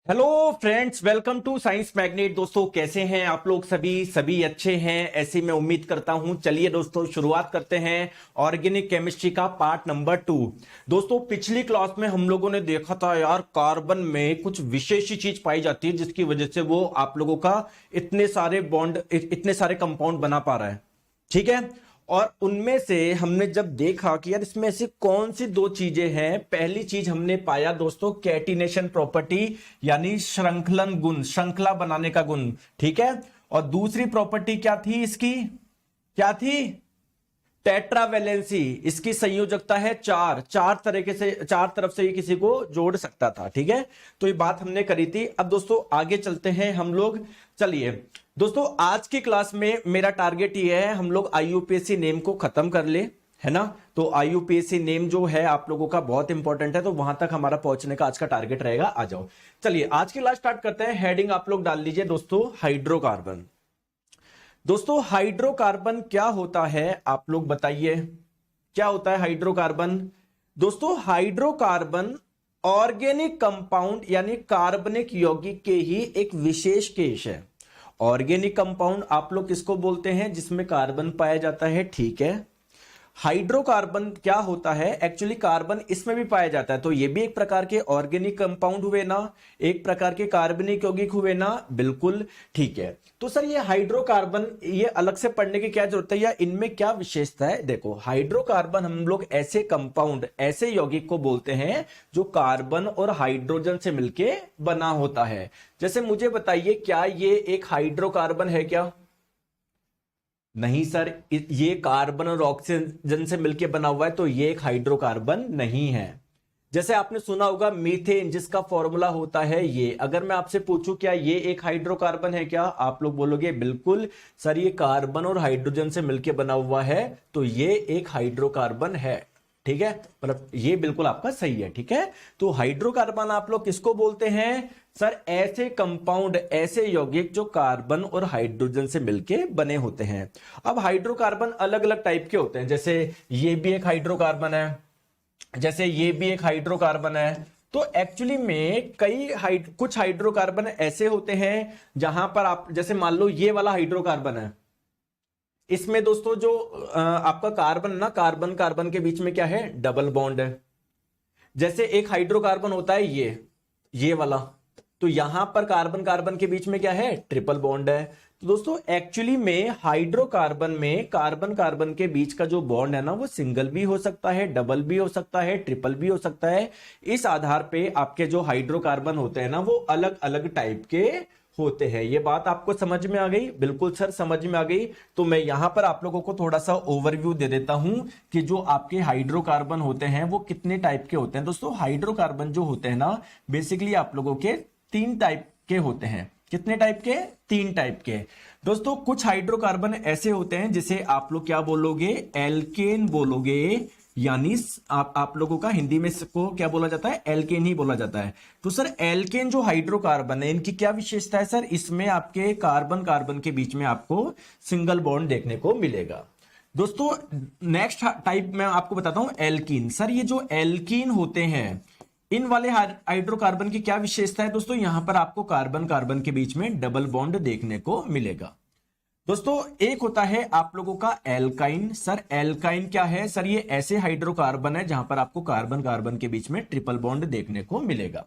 Hello friends, welcome to science magnet. दोस्तों कैसे हैं आप लोग? सभी अच्छे हैं ऐसी मैं उम्मीद करता हूं। चलिए दोस्तों शुरुआत करते हैं ऑर्गेनिक केमिस्ट्री का पार्ट नंबर 2। दोस्तों पिछली क्लास में हम लोगों ने देखा था यार, कार्बन में कुछ विशेष चीज पाई जाती है जिसकी वजह से वो आप लोगों का इतने सारे बॉन्ड इतने सारे कंपाउंड बना पा रहा है। ठीक है, और उनमें से हमने जब देखा कि यार इसमें ऐसी कौन सी दो चीजें हैं, पहली चीज हमने पाया दोस्तों कैटिनेशन प्रॉपर्टी, यानी श्रृंखलन गुण, श्रृंखला बनाने का गुण। ठीक है, और दूसरी प्रॉपर्टी क्या थी इसकी? क्या थी? टेट्रावेलेंसी। इसकी संयोजकता है चार, चार तरीके से, चार तरफ से ये किसी को जोड़ सकता था। ठीक है, तो ये बात हमने करी थी। अब दोस्तों आगे चलते हैं हम लोग। चलिए दोस्तों, आज की क्लास में मेरा टारगेट ये है हम लोग आईयूपीएससी नेम को खत्म कर ले, है ना। तो आईयूपीएससी नेम जो है आप लोगों का बहुत इंपॉर्टेंट है, तो वहां तक हमारा पहुंचने का आज का टारगेट रहेगा। आ जाओ, चलिए आज की क्लास स्टार्ट करते हैं। हेडिंग आप लोग डाल लीजिए दोस्तों, हाइड्रोकार्बन। दोस्तों हाइड्रोकार्बन क्या होता है आप लोग बताइए, क्या होता है हाइड्रोकार्बन? दोस्तों हाइड्रोकार्बन ऑर्गेनिक कंपाउंड यानी कार्बनिक यौगिक के ही एक विशेष केस है। ऑर्गेनिक कंपाउंड आप लोग किसको बोलते हैं? जिसमें कार्बन पाया जाता है। ठीक है, हाइड्रोकार्बन क्या होता है? एक्चुअली कार्बन इसमें भी पाया जाता है, तो ये भी एक प्रकार के ऑर्गेनिक कंपाउंड हुए ना, एक प्रकार के कार्बनिक यौगिक हुए ना। बिल्कुल ठीक है। तो सर ये हाइड्रोकार्बन ये अलग से पढ़ने की क्या जरूरत है, या इनमें क्या विशेषता है? देखो हाइड्रोकार्बन हम लोग ऐसे कंपाउंड, ऐसे यौगिक को बोलते हैं जो कार्बन और हाइड्रोजन से मिलके बना होता है। जैसे मुझे बताइए, क्या ये एक हाइड्रोकार्बन है क्या? नहीं सर, ये कार्बन और ऑक्सीजन से मिलकर बना हुआ है, तो ये एक हाइड्रोकार्बन नहीं है। जैसे आपने सुना होगा मीथेन, जिसका फॉर्मूला होता है ये। अगर मैं आपसे पूछूं क्या ये एक हाइड्रोकार्बन है क्या, आप लोग बोलोगे बिल्कुल सर ये कार्बन और हाइड्रोजन से मिलकर बना हुआ है, तो ये एक हाइड्रोकार्बन है। ठीक है, मतलब ये बिल्कुल आपका सही है। ठीक है, तो हाइड्रोकार्बन आप लोग किसको बोलते हैं? सर ऐसे कंपाउंड, ऐसे यौगिक जो कार्बन और हाइड्रोजन से मिलके बने होते हैं। अब हाइड्रोकार्बन अलग अलग टाइप के होते हैं, जैसे ये भी एक हाइड्रोकार्बन है, जैसे ये भी एक हाइड्रोकार्बन है। तो एक्चुअली में कुछ हाइड्रोकार्बन ऐसे होते हैं जहां पर आप, जैसे मान लो ये वाला हाइड्रोकार्बन है, इसमें दोस्तों जो आपका कार्बन ना, कार्बन कार्बन के बीच में क्या है? डबल बॉन्ड है। जैसे एक हाइड्रोकार्बन होता है ये वाला, तो यहां पर कार्बन कार्बन के बीच में क्या है? ट्रिपल बॉन्ड है। तो दोस्तों एक्चुअली में हाइड्रोकार्बन में कार्बन कार्बन के बीच का जो बॉन्ड है ना, वो सिंगल भी हो सकता है, डबल भी हो सकता है, ट्रिपल भी हो सकता है। इस आधार पे आपके जो हाइड्रोकार्बन होते हैं ना, वो अलग अलग टाइप के होते हैं। ये बात आपको समझ में आ गई? बिल्कुल सर समझ में आ गई। तो मैं यहां पर आप लोगों को थोड़ा सा ओवरव्यू दे देता हूं कि जो आपके हाइड्रोकार्बन होते हैं वो कितने टाइप के होते हैं। दोस्तों हाइड्रोकार्बन जो होते हैं ना, बेसिकली आप लोगों के तीन टाइप के होते हैं। कितने टाइप के? तीन टाइप के। दोस्तों कुछ हाइड्रोकार्बन ऐसे होते हैं जिसे आप लोग क्या बोलोगे? एल्केन बोलोगे, यानी आप लोगों का हिंदी में इसको क्या बोला जाता है? एल्केन ही बोला जाता है। तो सर एल्केन जो हाइड्रोकार्बन है, इनकी क्या विशेषता है सर? इसमें आपके कार्बन कार्बन के बीच में आपको सिंगल बॉन्ड देखने को मिलेगा। दोस्तों नेक्स्ट टाइप मैं आपको बताता हूं, एल्कीन। सर ये जो एल्कीन होते हैं, इन वाले हाइड्रोकार्बन की क्या विशेषता है? दोस्तों यहां पर आपको कार्बन कार्बन के बीच में डबल बॉन्ड देखने को मिलेगा। दोस्तों एक होता है आप लोगों का एल्काइन। सर एल्काइन क्या है? सर ये ऐसे हाइड्रोकार्बन है जहां पर आपको कार्बन कार्बन के बीच में ट्रिपल बॉन्ड देखने को मिलेगा।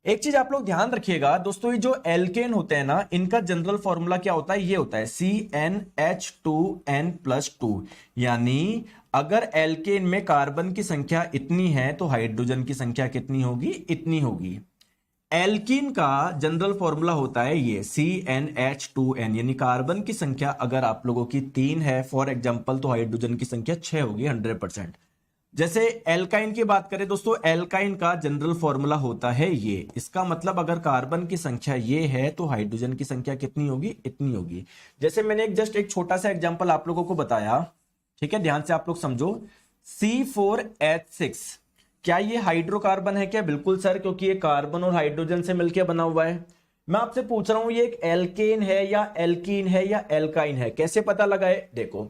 एक चीज आप लोग ध्यान रखिएगा दोस्तों, ये जो एल्केन होते हैं ना, इनका जनरल फॉर्मूला क्या होता है? ये होता है CnH2n+2। यानी अगर एल्केन में कार्बन की संख्या इतनी है तो हाइड्रोजन की संख्या कितनी होगी? इतनी होगी। एल्कीन का जनरल फॉर्मूला होता है ये CnH2n, यानी कार्बन की संख्या अगर आप लोगों की 3 है फॉर एग्जांपल, तो हाइड्रोजन की संख्या 6 होगी 100%। जैसे एल्काइन की बात करें दोस्तों, एल्काइन का जनरल फॉर्मूला होता है ये। इसका मतलब अगर कार्बन की संख्या ये है तो हाइड्रोजन की संख्या कितनी होगी? इतनी होगी। जैसे मैंने एक छोटा सा एग्जांपल आप लोगों को बताया, ठीक है, ध्यान से आप लोग समझो। C4H6, क्या ये हाइड्रोकार्बन है क्या? बिल्कुल सर, क्योंकि ये कार्बन और हाइड्रोजन से मिलकर बना हुआ है। मैं आपसे पूछ रहा हूं ये एक एल्केन है या एल्कीन है या एल्काइन है, कैसे पता लगाए? देखो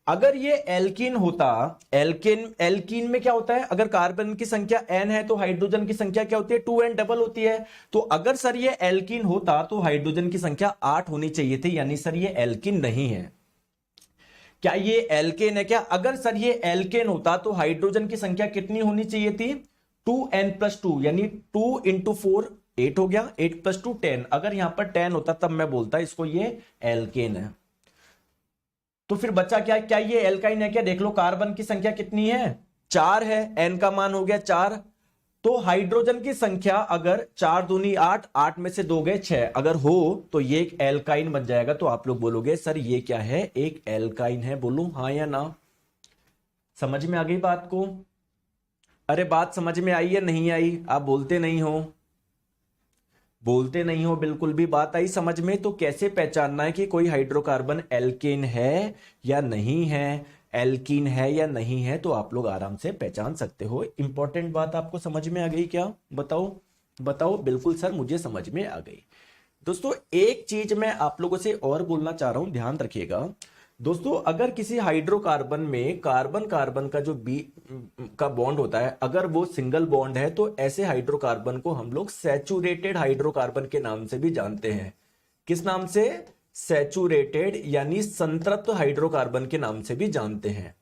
अगर ये एल्कीन होता, एल्कीन में क्या होता है, अगर कार्बन की संख्या n है तो हाइड्रोजन की संख्या क्या होती है, 2n डबल होती है। तो अगर सर ये एल्कीन होता तो हाइड्रोजन की संख्या 8 होनी चाहिए थी, यानी सर ये एल्कीन नहीं है। क्या ये एल्केन है क्या? अगर सर ये एल्केन होता तो हाइड्रोजन की संख्या कितनी होनी चाहिए थी, 2n+2, यानी 2 इंटू 4 8 हो गया, 8+2 10। अगर यहां पर 10 होता तब मैं बोलता इसको ये एल्केन है। तो फिर बचा क्या, क्या ये एल्काइन है क्या? देख लो कार्बन की संख्या कितनी है, 4 है, n का मान हो गया 4। तो हाइड्रोजन की संख्या अगर 4 दूनी 8, 8 में से 2 गए 6 अगर हो तो ये एक एल्काइन बन जाएगा। तो आप लोग बोलोगे सर ये क्या है, एक एल्काइन है। बोलूं हाँ या ना? समझ में आ गई बात को? अरे बात समझ में आई या नहीं आई? आप बोलते नहीं हो, बोलते नहीं हो, बिल्कुल भी बात आई समझ में। तो कैसे पहचानना है कि कोई हाइड्रोकार्बन एल्केन है या नहीं है, एल्कीन है या नहीं है, तो आप लोग आराम से पहचान सकते हो। इंपॉर्टेंट बात आपको समझ में आ गई क्या? बताओ बताओ। बिल्कुल सर मुझे समझ में आ गई। दोस्तों एक चीज मैं आप लोगों से और बोलना चाह रहा हूं, ध्यान रखिएगा दोस्तों। अगर किसी हाइड्रोकार्बन में कार्बन कार्बन का जो बी का बॉन्ड होता है, अगर वो सिंगल बॉन्ड है, तो ऐसे हाइड्रोकार्बन को हम लोग सैचुरेटेड हाइड्रोकार्बन के नाम से भी जानते हैं। किस नाम से? सैचुरेटेड यानी संतृप्त हाइड्रोकार्बन के नाम से भी जानते हैं।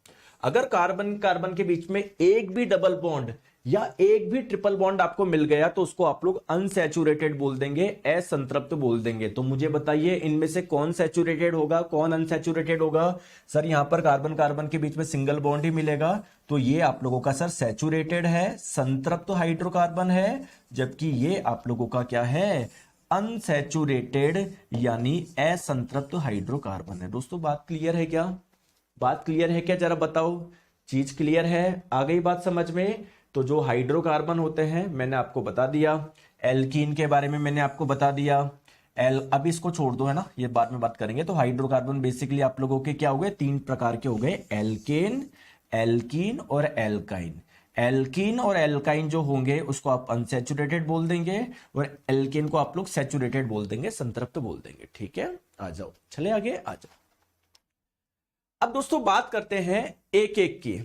अगर कार्बन कार्बन के बीच में एक भी डबल बॉन्ड या एक भी ट्रिपल बॉन्ड आपको मिल गया तो उसको आप लोग अनसैचुरेटेड बोल देंगे, असंतृप्त बोल देंगे। तो मुझे बताइए इनमें से कौन सैचुरेटेड होगा, कौन अनसैचुरेटेड होगा? सर यहां पर कार्बन कार्बन के बीच में सिंगल बॉन्ड ही मिलेगा, तो ये आप लोगों का सर सैचुरेटेड है, संतृप्त हाइड्रोकार्बन है। जबकि ये आप लोगों का क्या है, अनसैचुरेटेड यानी असंतृप्त हाइड्रोकार्बन है। दोस्तों बात क्लियर है क्या? बात क्लियर है क्या? जरा बताओ, चीज क्लियर है? आ गई बात समझ में? तो जो हाइड्रोकार्बन होते हैं मैंने आपको बता दिया, एल्कीन के बारे में मैंने आपको बता दिया। अब इसको छोड़ दो, है ना, ये बाद में बात करेंगे। तो हाइड्रोकार्बन बेसिकली आप लोगों के क्या हो गए, 3 प्रकार के हो गए, एल्केन, एल्कीन और एल्काइन। एल्कीन और एल्काइन जो होंगे उसको आप अनसैचुरेटेड बोल देंगे और एल्केन को आप लोग सैचुरेटेड बोल देंगे, संतृप्त बोल देंगे। ठीक है, आ जाओ, चले आगे आ जाओ। अब दोस्तों बात करते हैं एक एक की।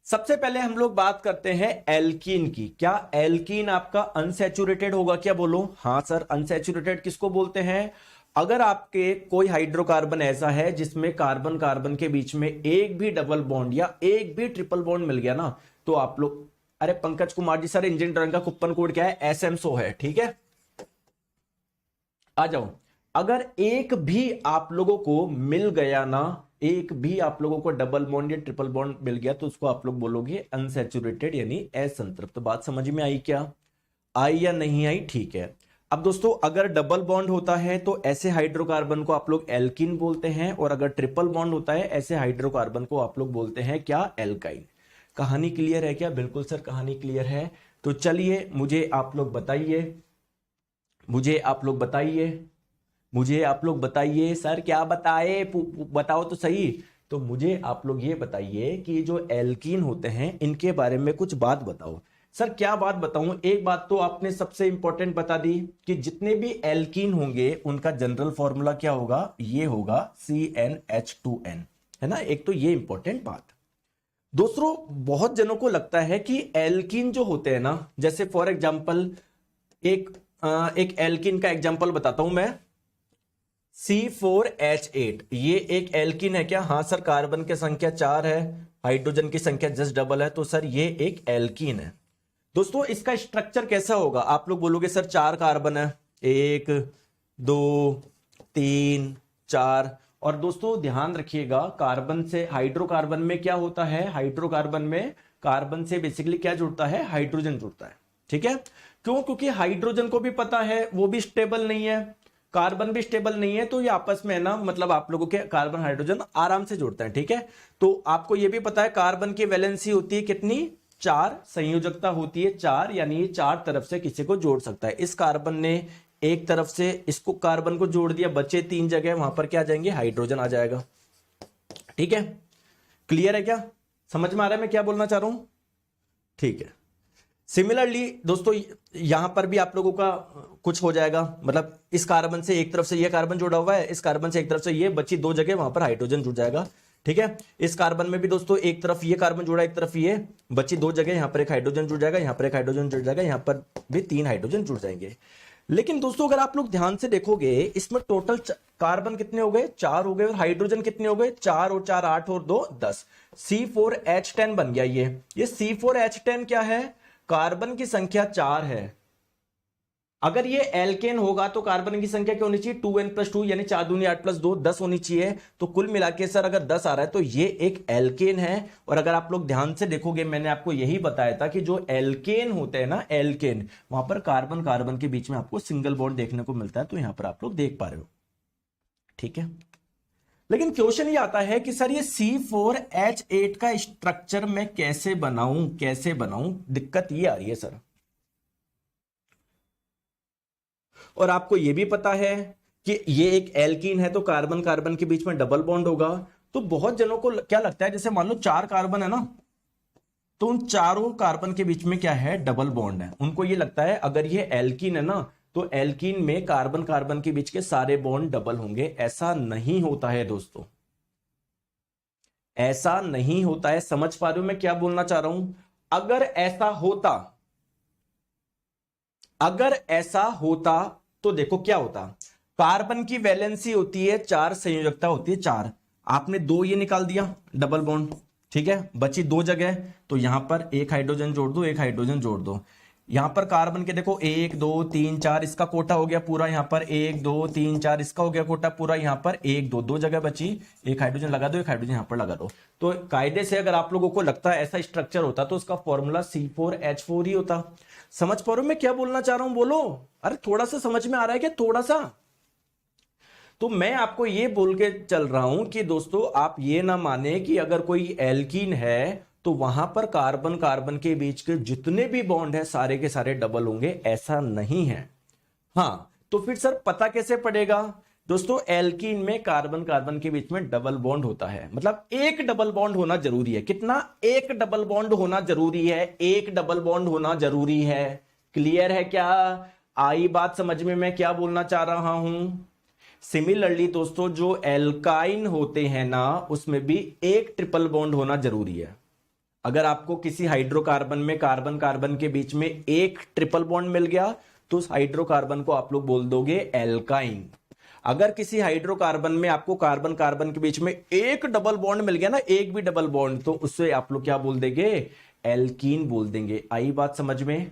सबसे पहले हम लोग बात करते हैं एल्कीन की। क्या एल्कीन आपका अनसैचुरेटेड होगा क्या? बोलो हां सर। अनसैचुरेटेड किसको बोलते हैं? अगर आपके कोई हाइड्रोकार्बन ऐसा है जिसमें कार्बन कार्बन के बीच में एक भी डबल बॉन्ड या एक भी ट्रिपल बॉन्ड मिल गया ना, तो आप लोग, अरे Pankaj Kumar ji sir, engineering drawing का कूपन कोड क्या है? SM100 है। ठीक है, आ जाओ। अगर एक भी आप लोगों को मिल गया ना, एक भी आप लोगों को डबल बॉन्ड या ट्रिपल बॉन्ड मिल गया, तो उसको आप लोग बोलोगे अनसैचुरेटेड यानी असंतृप्त। बात समझ में आई क्या? आई या नहीं आई? ठीक है। अब दोस्तों अगर डबल बॉन्ड होता है तो ऐसे हाइड्रोकार्बन को आप लोग एल्कीन बोलते हैं, और अगर ट्रिपल बॉन्ड होता है ऐसे हाइड्रोकार्बन को आप लोग बोलते हैं क्या? एल्काइन। कहानी क्लियर है क्या? बिल्कुल सर कहानी क्लियर है। तो चलिए मुझे आप लोग बताइए, मुझे आप लोग बताइए, मुझे आप लोग बताइए सर। क्या बताए, बताओ तो सही। तो मुझे आप लोग ये बताइए कि जो एल्कीन होते हैं इनके बारे में कुछ बात बताओ। सर क्या बात बताऊं? एक बात तो आपने सबसे इंपॉर्टेंट बता दी कि जितने भी एल्कीन होंगे उनका जनरल फॉर्मूला क्या होगा? ये होगा CnH2n, है ना। एक तो ये इंपॉर्टेंट बात। दूसरों बहुत जनों को लगता है कि एल्कीन जो होते हैं ना, जैसे फॉर एग्जाम्पल एक एल्कीन का एग्जाम्पल बताता हूं मैं, C4H8, ये एक एल्कीन है क्या? हाँ सर, कार्बन की संख्या 4 है, हाइड्रोजन की संख्या जस्ट डबल है, तो सर ये एक एल्कीन है। दोस्तों इसका स्ट्रक्चर कैसा होगा? आप लोग बोलोगे सर 4 कार्बन है, 1 2 3 4। और दोस्तों ध्यान रखिएगा, कार्बन से हाइड्रोकार्बन में क्या होता है? हाइड्रोकार्बन में कार्बन से बेसिकली क्या जुड़ता है? हाइड्रोजन जुड़ता है। ठीक है, क्यों? क्योंकि हाइड्रोजन को भी पता है वो भी स्टेबल नहीं है, कार्बन भी स्टेबल नहीं है, तो ये आपस में ना, मतलब आप लोगों के कार्बन हाइड्रोजन आराम से जुड़ते हैं। ठीक है, तो आपको ये भी पता है कार्बन की वैलेंसी होती है कितनी? 4, संयोजकता होती है 4, यानी ये 4 तरफ से किसी को जोड़ सकता है। इस कार्बन ने एक तरफ से इसको कार्बन को जोड़ दिया, बचे 3 जगह, वहां पर क्या आ जाएंगे? हाइड्रोजन आ जाएगा। ठीक है, क्लियर है क्या? समझ में आ रहा है मैं क्या बोलना चाह रहा हूं? ठीक है। सिमिलरली दोस्तों यहां पर भी आप लोगों का कुछ हो जाएगा, मतलब इस कार्बन से एक तरफ से ये कार्बन जुड़ा हुआ है, इस कार्बन से एक तरफ से ये, बची 2 जगह वहां पर हाइड्रोजन जुड़ जाएगा। ठीक है। इस कार्बन में भी दोस्तों एक तरफ ये कार्बन जुड़ा, एक तरफ ये बची दो जगह, यहां पर एक हाइड्रोजन जुड़ जाएगा, यहां पर एक हाइड्रोजन जुड़ जाएगा, यहां पर भी 3 हाइड्रोजन जुड़ जाएंगे। लेकिन दोस्तों अगर आप लोग ध्यान से देखोगे इसमें टोटल कार्बन कितने हो गए, 4 हो गए, और हाइड्रोजन कितने हो गए, 4 और 4 8 और 2 10, C4H10 बन गया। ये C4H10 क्या है, कार्बन की संख्या 4 है। अगर ये एल्केन होगा तो कार्बन की संख्या क्या होनी चाहिए, 2n+2 यानी 4 दूनी 8 + 2 10 होनी चाहिए। तो कुल मिला के सर अगर 10 आ रहा है तो ये एक एल्केन है। और अगर आप लोग ध्यान से देखोगे मैंने आपको यही बताया था कि जो एल्केन होते हैं ना, एल्केन, वहां पर कार्बन कार्बन के बीच में आपको सिंगल बॉन्ड देखने को मिलता है। तो यहां पर आप लोग देख पा रहे हो, ठीक है। लेकिन क्वेश्चन ये आता है कि सर ये C4H8 का स्ट्रक्चर मैं कैसे बनाऊं, दिक्कत ये आ रही है सर। और आपको यह भी पता है कि ये एक एल्कीन है तो कार्बन कार्बन के बीच में डबल बॉन्ड होगा। तो बहुत जनों को क्या लगता है, जैसे मान लो 4 कार्बन है ना, तो उन चारों कार्बन के बीच में क्या है, डबल बॉन्ड है। उनको ये लगता है अगर ये एल्कीन है ना तो एल्कीन में कार्बन कार्बन के बीच के सारे बॉन्ड डबल होंगे। ऐसा नहीं होता है दोस्तों, ऐसा नहीं होता है। समझ पा रहे हो मैं क्या बोलना चाह रहा हूं। अगर ऐसा होता तो देखो क्या होता, कार्बन की वैलेंसी होती है 4, संयोजकता होती है 4, आपने 2 ये निकाल दिया डबल बॉन्ड, ठीक है, बची 2 जगह, तो यहां पर एक हाइड्रोजन जोड़ दो, एक हाइड्रोजन जोड़ दो। यहां पर कार्बन के देखो 1 2 3 4 इसका कोटा हो गया पूरा, यहां पर 1 2 3 4 इसका हो गया कोटा पूरा, यहां पर 1 2 2 जगह बची, एक हाइड्रोजन लगा दो, एक हाइड्रोजन यहां पर लगा दो। तो कायदे से अगर आप लोगों को लगता है ऐसा स्ट्रक्चर होता तो उसका फॉर्मूला C4H4 ही होता। समझ पा रहे हो मैं क्या बोलना चाह रहा हूं, बोलो। अरे थोड़ा सा समझ में आ रहा है क्या, थोड़ा सा। तो मैं आपको ये बोल के चल रहा हूं कि दोस्तों आप ये ना माने कि अगर कोई एल्कीन है तो वहां पर कार्बन कार्बन के बीच के जितने भी बॉन्ड है सारे के सारे डबल होंगे, ऐसा नहीं है। हां, तो फिर सर पता कैसे पड़ेगा दोस्तों, एल्कीन में कार्बन कार्बन के बीच में डबल बॉन्ड होता है, मतलब एक डबल बॉन्ड होना जरूरी है। कितना, एक डबल बॉन्ड होना जरूरी है, एक डबल बॉन्ड होना जरूरी है। क्लियर है क्या, आई बात समझ में मैं क्या बोलना चाह रहा हूं। सिमिलरली दोस्तों जो एल्काइन होते हैं ना उसमें भी एक ट्रिपल बॉन्ड होना जरूरी है। अगर आपको किसी हाइड्रोकार्बन में कार्बन कार्बन के बीच में एक ट्रिपल बॉन्ड मिल गया तो उस हाइड्रोकार्बन को आप लोग बोल दोगे एल्काइन। अगर किसी हाइड्रोकार्बन में आपको कार्बन कार्बन के बीच में एक डबल बॉन्ड मिल गया ना, एक भी डबल बॉन्ड, तो उससे आप लोग क्या बोल देंगे, एल्कीन बोल देंगे। आई बात समझ में।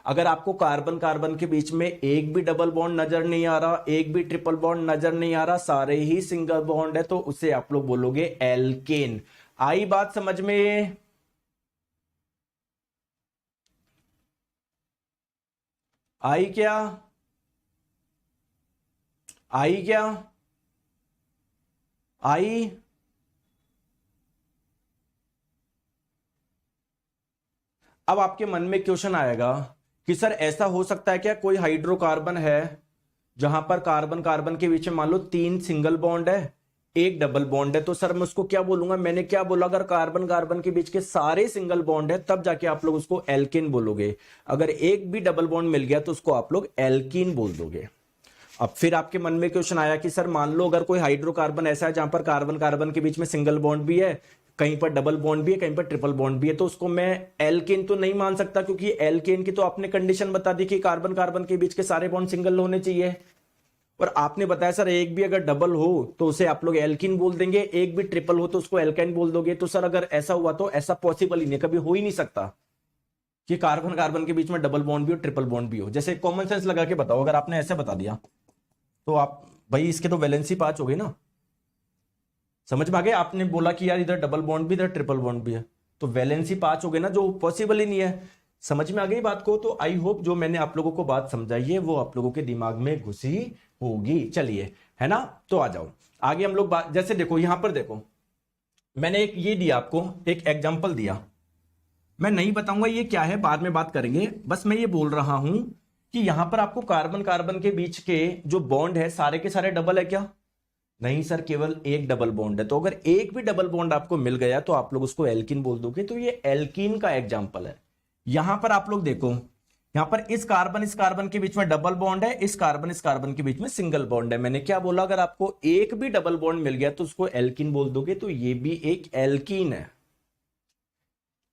अगर आपको कार्बन कार्बन के बीच में एक भी डबल बॉन्ड नजर नहीं आ रहा, एक भी ट्रिपल बॉन्ड नजर नहीं आ रहा, सारे ही सिंगल बॉन्ड है, तो उसे आप लोग बोलोगे एल्केन। आई बात समझ में। आई क्या, आई क्या, आई। अब आपके मन में क्वेश्चन आएगा कि सर ऐसा हो सकता है क्या, कोई हाइड्रोकार्बन है जहां पर कार्बन कार्बन के बीच में मान लो 3 सिंगल बॉन्ड है, एक डबल बॉन्ड है, तो सर मैं उसको क्या बोलूंगा, मैंने क्या बोला, अगर कार्बन कार्बन के बीच के सारे सिंगल बॉन्ड है तब जाके आप लोग उसको एल्केन बोलोगे। अगर एक भी डबल बॉन्ड मिल गया तो उसको आप लोग एल्कीन बोल दोगे। अब फिर आपके मन में क्वेश्चन आया कि सर मान लो अगर कोई हाइड्रोकार्बन ऐसा है जहां पर कार्बन कार्बन के बीच में सिंगल बॉन्ड भी है, कहीं पर डबल बॉन्ड भी है, कहीं पर ट्रिपल बॉन्ड भी है, तो उसको मैं एल्केन तो नहीं मान सकता, क्योंकि एल्केन की तो आपने कंडीशन बता दी कि कार्बन कार्बन के बीच के सारे बॉन्ड सिंगल होने चाहिए। और आपने बताया सर एक भी अगर डबल हो तो उसे आप लोग एल्कीन बोल देंगे, एक भी ट्रिपल हो तो उसको एल्काइन बोल दोगे। तो सर अगर ऐसा हुआ तो ऐसा पॉसिबल ही नहीं, कभी हो ही नहीं सकता कि कार्बन कार्बन के बीच में डबल बॉन्ड भी हो, ट्रिपल बॉन्ड भी हो। जैसे कॉमन सेंस लगा के बताओ, अगर आपने ऐसे बता दिया तो आप भाई इसके तो वैलेंसी 5 हो गई ना, समझ में आ गया। आपने बोला कि यार इधर डबल बॉन्ड भी इधर ट्रिपल बॉन्ड भी है, तो वैलेंसी 5 हो गई ना, जो पॉसिबल ही नहीं है। समझ में आ गई बात को। तो आई होप जो मैंने आप लोगों को बात समझाई है वो आप लोगों के दिमाग में घुसी होगी। चलिए, है ना, तो आ जाओ आगे हम लोग बात। जैसे देखो यहां पर देखो, मैंने एक ये दिया आपको, एक एग्जांपल दिया, मैं नहीं बताऊंगा ये क्या है, बाद में बात करेंगे। बस मैं ये बोल रहा हूं कि यहां पर आपको कार्बन कार्बन के बीच के जो बॉन्ड है सारे के सारे डबल है क्या, नहीं सर, केवल एक डबल बॉन्ड है। तो अगर एक भी डबल बॉन्ड आपको मिल गया तो आप लोग उसको एल्कीन बोल दोगे। तो ये एल्कीन का एग्जांपल है। यहां पर आप लोग देखो यहां पर इस कार्बन के बीच में डबल बॉन्ड है, इस कार्बन के बीच में सिंगल बॉन्ड है। मैंने क्या बोला, अगर आपको एक भी डबल बॉन्ड मिल गया तो उसको एल्कीन बोल दोगे, तो ये भी एक एल्कीन है।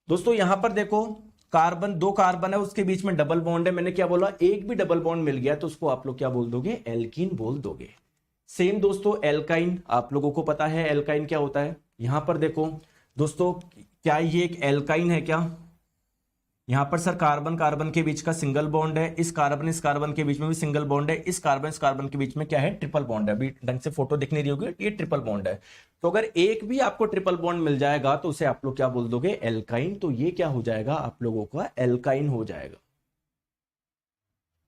दोस्तों यहां पर देखो, दो कार्बन है, उसके बीच में डबल बॉन्ड है। मैंने क्या बोला, एक भी डबल बॉन्ड मिल गया तो उसको आप लोग क्या बोल दोगे, एल्कीन बोल दोगे। सेम दोस्तों एल्काइन, आप लोगों को पता है एल्काइन क्या होता है। यहां पर देखो दोस्तों, क्या ये एक एल्काइन है क्या? यहां पर सर कार्बन के बीच का सिंगल बॉन्ड है, इस कार्बन के बीच में भी सिंगल बॉन्ड है, इस कार्बन के बीच में क्या है, ट्रिपल बॉन्ड है। अभी ढंग से फोटो दिख नहीं रही होगी, ये ट्रिपल बॉन्ड है। तो अगर एक भी आपको ट्रिपल बॉन्ड मिल जाएगा तो उसे आप लोग क्या बोल दोगे, एल्काइन। तो ये क्या हो जाएगा, आप लोगों का एल्काइन हो जाएगा।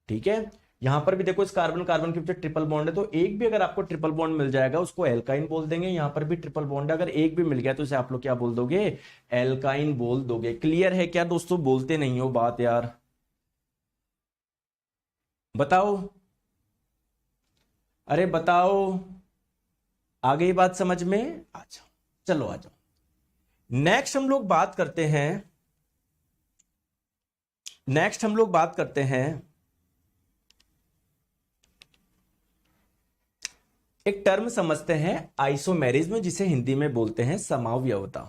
ठीक है, यहां पर भी देखो, इस कार्बन के बीच ट्रिपल बॉन्ड है, तो एक भी अगर आपको ट्रिपल बॉन्ड मिल जाएगा उसको एल्काइन बोल देंगे। यहां पर भी ट्रिपल बॉन्ड है, अगर एक भी मिल गया तो उसे आप लोग क्या बोल दोगे, एल्काइन बोल दोगे। क्लियर है क्या दोस्तों? बोलते नहीं हो बात यार, बताओ, अरे बताओ, आ गई बात समझ में? आ जाओ, चलो आ जाओ। नेक्स्ट हम लोग बात करते हैं एक टर्म समझते हैं आइसोमेरिज्म, जिसे हिंदी में बोलते हैं समावयवता।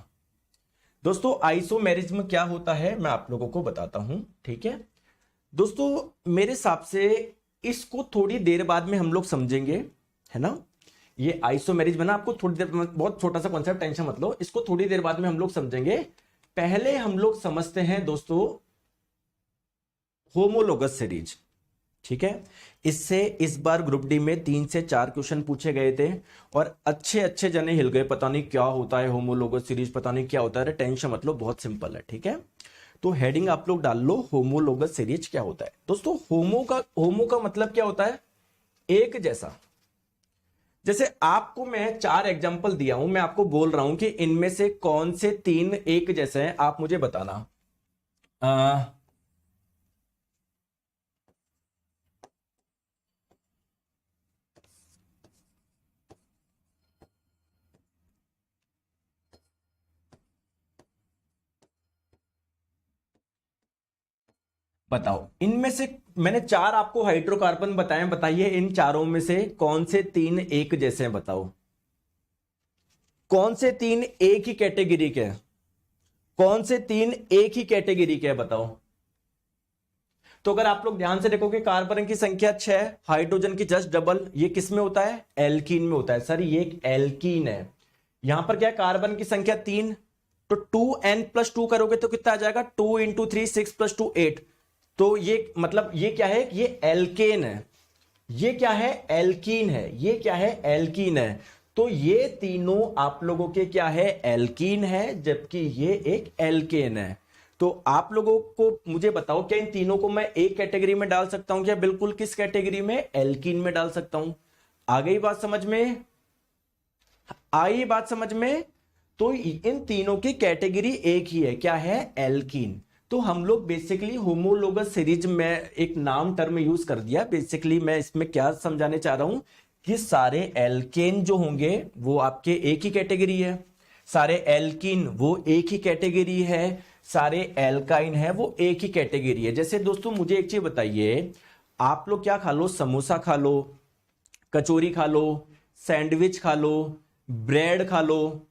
दोस्तों आइसोमेरिज्म क्या होता है मैं आप लोगों को बताता हूं, ठीक है दोस्तों। मेरे हिसाब से इसको थोड़ी देर बाद में हम लोग समझेंगे, है ना। ये आइसोमेरिज्म है ना, आपको थोड़ी देर, बहुत छोटा सा कॉन्सेप्ट, टेंशन मत लो, इसको थोड़ी देर बाद में हम लोग समझेंगे। पहले हम लोग समझते हैं दोस्तों होमोलोगस सीरीज, ठीक है। इससे इस बार ग्रुप डी में 3 से 4 क्वेश्चन पूछे गए थे और अच्छे अच्छे जने हिल गए, पता नहीं क्या होता है होमोलोगस सीरीज, पता नहीं क्या होता है। टेंशन मत लो, बहुत सिंपल है, ठीक है। तो हेडिंग आप लोग डाल लो, होमोलोगस सीरीज क्या होता है। दोस्तों होमो का मतलब क्या होता है, एक जैसा। जैसे आपको मैं 4 एग्जांपल दिया हूं, मैं आपको बोल रहा हूं कि इनमें से कौन से 3 एक जैसे हैं, आप मुझे बताना। बताओ इनमें से, मैंने 4 आपको हाइड्रोकार्बन बताए, बताइए इन चारों में से कौन से 3 एक जैसे हैं, बताओ कौन से 3 एक ही कैटेगरी के हैं, कौन से 3 एक ही कैटेगरी के हैं, बताओ। तो अगर आप लोग ध्यान से देखोगे, कार्बन की संख्या 6, हाइड्रोजन की जस्ट डबल, ये किस में होता है, एल्कीन में होता है। सर ये एक एल्कीन है। यहां पर क्या है, कार्बन की संख्या 3, तो 2n+2 करोगे तो कितना आ जाएगा, 2 × 3 6 + 2 8। तो ये मतलब ये क्या है, ये एल्केन है। ये क्या है, एल्कीन है। ये क्या है, एल्कीन है। तो ये तीनों आप लोगों के क्या है, एल्कीन है, जबकि ये एक एल्केन है। तो आप लोगों को मुझे बताओ, क्या इन तीनों को मैं एक कैटेगरी में डाल सकता हूं क्या? बिल्कुल, किस कैटेगरी में, एल्कीन में डाल सकता हूं। आ गई बात समझ में, आई बात समझ में। तो इन तीनों की कैटेगरी एक ही है, क्या है, एल्कीन। तो हम लोग बेसिकली होमोलोगस सीरीज में एक नाम टर्म यूज कर दिया। बेसिकली मैं इसमें क्या समझाने चाह रहा हूं कि सारे एल्केन जो होंगे वो आपके एक ही कैटेगरी है, सारे एल्कीन वो एक ही कैटेगरी है, सारे एल्काइन है वो एक ही कैटेगरी है। जैसे दोस्तों मुझे एक चीज बताइए, आप लोग क्या खा लो, समोसा खा लो, कचौरी खा लो, सैंडविच खा लो, ब्रेड खा लो,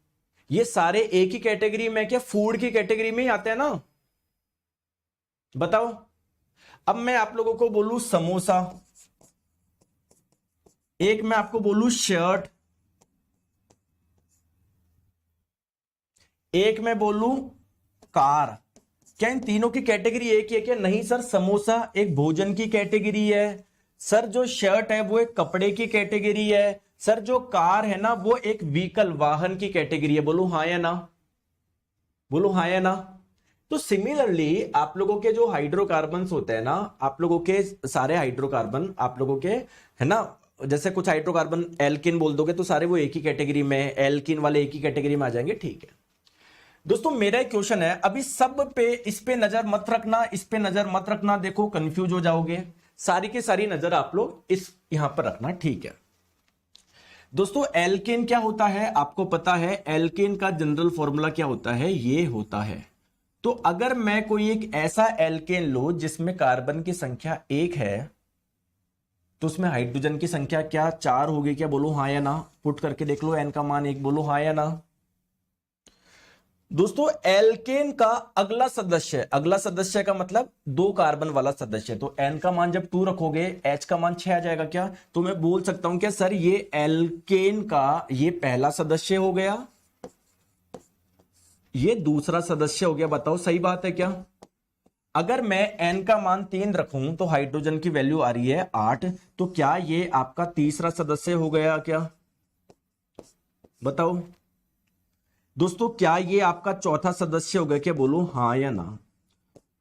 ये सारे एक ही कैटेगरी में, क्या फूड की कैटेगरी में ही आते हैं ना, बताओ। अब मैं आप लोगों को बोलूं समोसा, एक मैं आपको बोलूं शर्ट, एक मैं बोलूं कार, क्या इन तीनों की कैटेगरी एक ही है क्या? नहीं सर, समोसा एक भोजन की कैटेगरी है, सर जो शर्ट है वो एक कपड़े की कैटेगरी है, सर जो कार है ना वो एक व्हीकल, वाहन की कैटेगरी है। बोलो हाँ या ना, बोलो हाँ या ना। तो सिमिलरली आप लोगों के जो हाइड्रोकार्बन्स होते हैं ना, आप लोगों के सारे हाइड्रोकार्बन आप लोगों के, है ना, जैसे कुछ हाइड्रोकार्बन एल्किन बोल दोगे तो सारे वो एक ही कैटेगरी में, एल्किन वाले एक ही कैटेगरी में आ जाएंगे, ठीक है। दोस्तों मेरा एक क्वेश्चन है, अभी सब पे, इस पे नजर मत रखना, इस पे नजर मत रखना, देखो कंफ्यूज हो जाओगे। सारी की सारी नजर आप लोग इस यहां पर रखना, ठीक है। दोस्तों एल्केन क्या होता है आपको पता है, एल्केन का जनरल फॉर्मूला क्या होता है, ये होता है तो अगर मैं कोई एक ऐसा एल्केन लो जिसमें कार्बन की संख्या 1 है, तो उसमें हाइड्रोजन की संख्या क्या 4 होगी क्या? बोलो हाँ या ना, पुट करके देख लो, एन का मान 1, बोलो हाँ या ना। दोस्तों एल्केन का अगला सदस्य का मतलब 2 कार्बन वाला सदस्य, तो एन का मान जब 2 रखोगे एच का मान 6 आ जाएगा क्या? तो मैं बोल सकता हूं क्या सर ये एल्केन का ये पहला सदस्य हो गया, ये दूसरा सदस्य हो गया। बताओ सही बात है क्या? अगर मैं एन का मान 3 रखूं तो हाइड्रोजन की वैल्यू आ रही है 8, तो क्या ये आपका तीसरा सदस्य हो गया क्या? बताओ दोस्तों, क्या ये आपका चौथा सदस्य हो गया क्या? बोलो हाँ या ना।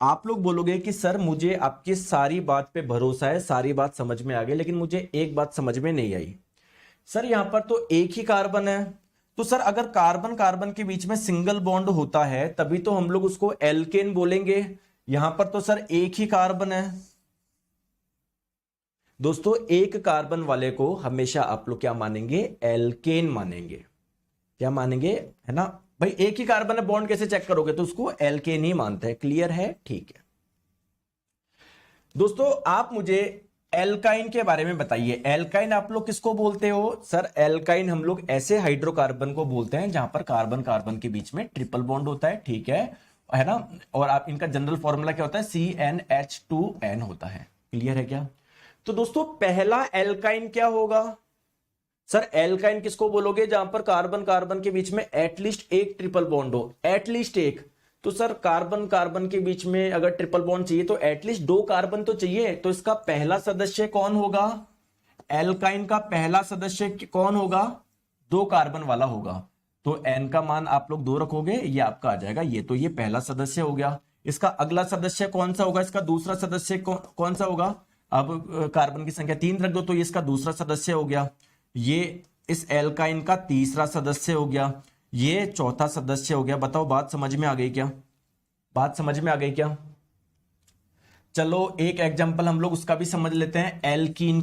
आप लोग बोलोगे कि सर मुझे आपकी सारी बात पे भरोसा है, सारी बात समझ में आ गई, लेकिन मुझे एक बात समझ में नहीं आई। सर यहां पर तो एक ही कार्बन है, तो सर अगर कार्बन कार्बन के बीच में सिंगल बॉन्ड होता है तभी तो हम लोग उसको एल्केन बोलेंगे। यहां पर तो सर एक ही कार्बन है। दोस्तों एक कार्बन वाले को हमेशा आप लोग क्या मानेंगे? एल्केन मानेंगे। क्या मानेंगे? है ना भाई, एक ही कार्बन है, बॉन्ड कैसे चेक करोगे? तो उसको एल्केन ही मानते हैं। क्लियर है? ठीक है दोस्तों, आप मुझे एल्काइन के बारे में बताइए। एल्काइन आप लोग किसको बोलते हो? सर एल्काइन हम लोग ऐसे हाइड्रोकार्बन को बोलते हैं जहां पर कार्बन कार्बन के बीच में ट्रिपल बॉन्ड होता है, ठीक है ना। और आप इनका जनरल फॉर्मूला क्या होता है? CnH2n होता है। क्लियर है क्या? तो दोस्तों पहला एल्काइन क्या होगा? सर एल्काइन किसको बोलोगे? जहां पर कार्बन कार्बन के बीच में एटलीस्ट एक ट्रिपल बॉन्ड हो, एटलीस्ट एक। तो सर कार्बन कार्बन के बीच में अगर ट्रिपल बॉन्ड चाहिए तो एटलीस्ट 2 कार्बन तो चाहिए। तो इसका पहला सदस्य कौन होगा? एल्काइन का पहला सदस्य कौन होगा? 2 कार्बन वाला होगा। तो एन का मान आप लोग 2 रखोगे, ये आपका आ जाएगा ये। तो ये पहला सदस्य हो गया। इसका अगला सदस्य कौन सा होगा? इसका दूसरा सदस्य कौन सा होगा? अब कार्बन की संख्या 3 रख दो, तो ये इसका दूसरा सदस्य हो गया। ये इस एल्काइन का तीसरा सदस्य हो गया, ये चौथा सदस्य हो गया। बताओ बात समझ में आ गई क्या? बात समझ में आ गई क्या? चलो एक एग्जांपल हम लोग उसका भी समझ लेते हैं, एल्कीन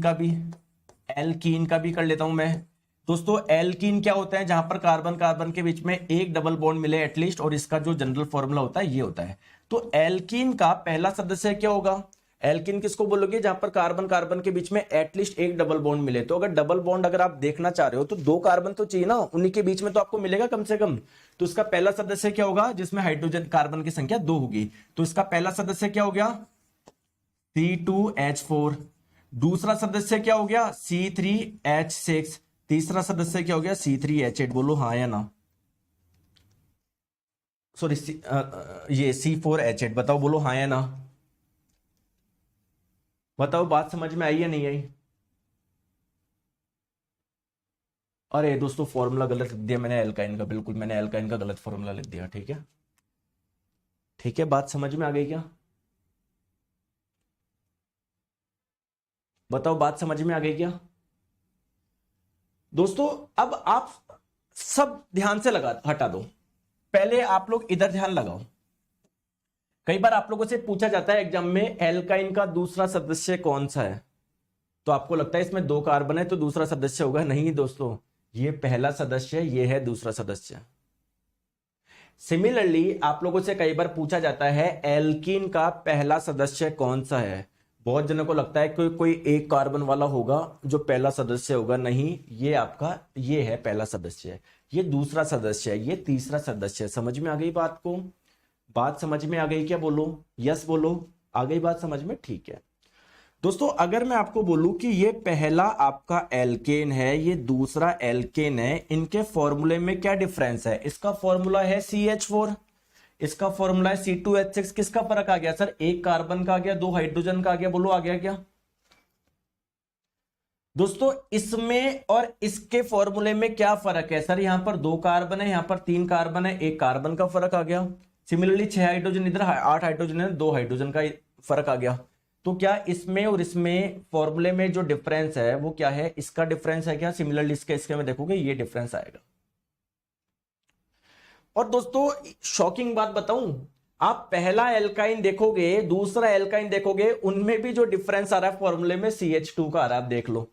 का भी कर लेता हूं मैं। दोस्तों एल्कीन क्या होता है? जहां पर कार्बन कार्बन के बीच में एक डबल बॉन्ड मिले एटलीस्ट, और इसका जो जनरल फॉर्मूला होता है ये होता है। तो एल्कीन का पहला सदस्य क्या होगा? एल्किन किसको बोलोगे? जहां पर कार्बन कार्बन के बीच में एटलीस्ट एक डबल बॉन्ड मिले। तो अगर डबल बॉन्ड अगर आप देखना चाह रहे हो तो 2 कार्बन तो चाहिए ना, उन्हीं के बीच में तो आपको मिलेगा कम से कम। तो इसका पहला सदस्य क्या होगा? जिसमें हाइड्रोजन कार्बन की संख्या 2 होगी। तो इसका पहला सदस्य क्या हो गया? C2H4। दूसरा सदस्य क्या हो गया? C3H6। तीसरा सदस्य क्या हो गया? C3H8। बोलो हाँ या ना। सॉरी ये C4H8। बताओ बोलो हाँ या ना। बताओ बात समझ में आई या नहीं आई? अरे दोस्तों फॉर्मूला गलत लिख दिया मैंने एल्काइन का, बिल्कुल मैंने एल्काइन का गलत फॉर्मूला लिख दिया। ठीक है ठीक है, बात समझ में आ गई क्या? बताओ बात समझ में आ गई क्या? दोस्तों अब आप सब ध्यान से लगा हटा दो, पहले आप लोग इधर ध्यान लगाओ। कई बार आप लोगों से पूछा जाता है एग्जाम में, एल्काइन का दूसरा सदस्य कौन सा है? तो आपको लगता है इसमें 2 कार्बन है तो दूसरा सदस्य होगा। नहीं दोस्तों, ये पहला सदस्य, ये है दूसरा सदस्य। सिमिलरली आप लोगों से कई बार पूछा जाता है एल्कीन का पहला सदस्य कौन सा है? बहुत जनों को लगता है कि कोई एक कार्बन वाला होगा जो पहला सदस्य होगा। नहीं, ये आपका ये है पहला सदस्य, ये दूसरा सदस्य है, ये तीसरा सदस्य है। समझ में आ गई बात को? बात समझ में आ गई क्या? बोलो यस बोलो। आ गई बात समझ में? ठीक है दोस्तों, अगर मैं आपको बोलूं कि ये पहला आपका एल्केन है, ये दूसरा एल्केन है, इनके फॉर्मूले में क्या डिफरेंस है? इसका फॉर्मूला है CH4, इसका फॉर्मूला है C2H6। किसका फर्क आ गया सर? एक कार्बन का आ गया, 2 हाइड्रोजन का आ गया। बोलो आ गया क्या? दोस्तों इसमें और इसके फॉर्मूले में क्या फर्क है? सर यहां पर 2 कार्बन है, यहां पर 3 कार्बन है, एक कार्बन का फर्क आ गया। सिमिलरली 6 हाइड्रोजन इधर, 8 हाइड्रोजन है, 2 हाइड्रोजन का फर्क आ गया। तो क्या इसमें और इसमें फॉर्मूले में जो डिफरेंस है वो क्या है? इसका डिफरेंस है क्या? सिमिलरली इसके में देखोगे ये डिफरेंस आएगा। और दोस्तों शॉकिंग बात बताऊं, आप पहला एल्काइन देखोगे, दूसरा एल्काइन देखोगे, उनमें भी जो डिफरेंस आ रहा है फॉर्मूले में CH2 का आ रहा है। आप देख लो,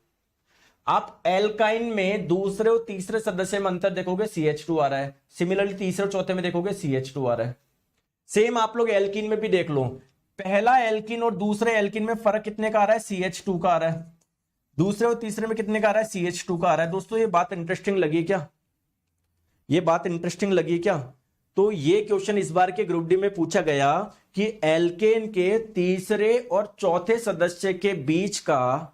आप एल्काइन में दूसरे और तीसरे सदस्य में अंतर देखोगे, CH2 आ रहा है। सिमिलरली तीसरे और चौथे में देखोगे CH2 आ रहा है। सेम आप लोग एल्कीन में भी देख लो, पहला एल्कीन और दूसरे एल्कीन में फर्क कितने का आ रहा है, CH2 का आ रहा है, दूसरे और तीसरे में कितने का आ रहा है, CH2 का आ रहा है। दोस्तों ये बात इंटरेस्टिंग लगी क्या, ये बात इंटरेस्टिंग लगी क्या? तो ये क्वेश्चन इस बार के ग्रुप डी में पूछा गया कि एल्केन के तीसरे और चौथे सदस्य के बीच का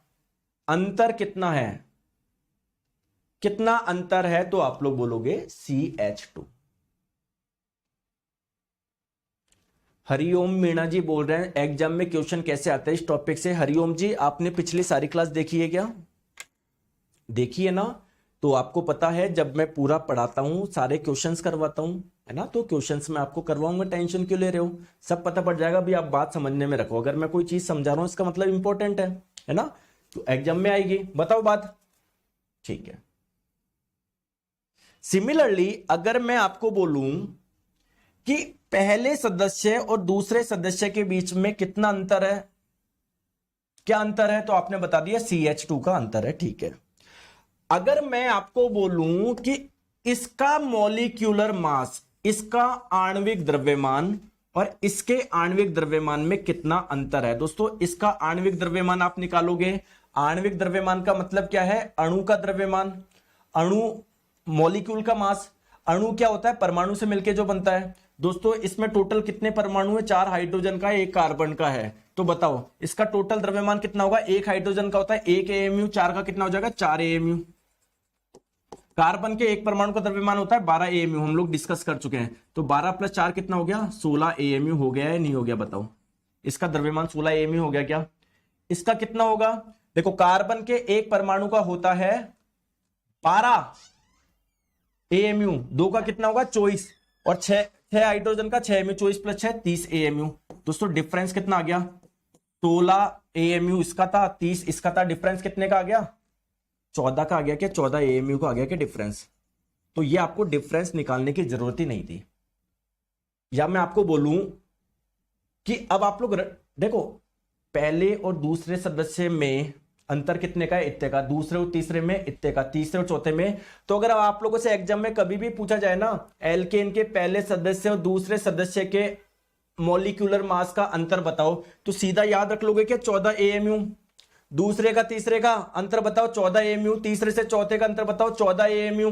अंतर कितना है, कितना अंतर है? तो आप लोग बोलोगे CH2। हरिओम मीणा जी बोल रहे हैं एग्जाम में क्वेश्चन कैसे आता है इस टॉपिक से। हरिओम जी आपने पिछली सारी क्लास देखी है क्या? देखी है ना? तो आपको पता है जब मैं पूरा पढ़ाता हूं सारे क्वेश्चंस करवाता हूं, है ना, तो क्वेश्चंस मैं आपको करवाऊंगा, टेंशन क्यों ले रहे हो, सब पता पड़ जाएगा। भी आप बात समझने में रखो, अगर मैं कोई चीज समझा रहा हूं इसका मतलब इंपॉर्टेंट है ना, तो एग्जाम में आएगी। बताओ बात, ठीक है। सिमिलरली अगर मैं आपको बोलूं कि पहले सदस्य और दूसरे सदस्य के बीच में कितना अंतर है, क्या अंतर है? तो आपने बता दिया CH2 का अंतर है, ठीक है। अगर मैं आपको बोलूं कि इसका मॉलिक्यूलर मास, इसका आणविक द्रव्यमान और इसके आणविक द्रव्यमान में कितना अंतर है? दोस्तों इसका आणविक द्रव्यमान आप निकालोगे, आणविक द्रव्यमान का मतलब क्या है, अणु का द्रव्यमान, अणु मॉलिक्यूल का मास, अणु क्या होता है, परमाणु से मिलकर जो बनता है। दोस्तों इसमें टोटल कितने परमाणु है, 4 हाइड्रोजन का है, 1 कार्बन का है, तो बताओ इसका टोटल द्रव्यमान कितना होगा? 1 हाइड्रोजन का होता है 1 AMU, 4 का कितना हो जाएगा, 4 AMU। कार्बन के एक परमाणु का द्रव्यमान होता है 12 AMU, हम लोग डिस्कस कर चुके हैं, तो 12 + 4 कितना हो गया, 16 AMU हो गया है, नहीं हो गया बताओ? इसका द्रव्यमान 16 AMU हो गया क्या? इसका कितना होगा? देखो कार्बन के एक परमाणु का होता है 12 AMU, 2 का कितना होगा 24, और 6 हाइड्रोजन का 6 AMU, 24 + 6 30 AMU। दोस्तों डिफरेंस कितना आ गया, 16 AMU इसका था, 30 इसका था, डिफरेंस कितने का आ गया, 14 का आ गया क्या, 14 AMU का आ गया क्या डिफरेंस? तो ये आपको डिफरेंस निकालने की जरूरत ही नहीं थी। या मैं आपको बोलूं कि अब आप लोग देखो पहले और दूसरे सदस्य में अंतर कितने का है, इतने का, दूसरे और तीसरे में इतने का, तीसरे और चौथे में। तो अगर आप लोगों से एग्जाम में कभी भी पूछा जाए ना एल्केन के पहले सदस्य और दूसरे सदस्य के मॉलिक्यूलर मास का अंतर बताओ, तो सीधा याद रख लोगे कि 14 AMU। दूसरे का तीसरे का अंतर बताओ 14 AMU, तीसरे से चौथे का अंतर बताओ 14 AMU।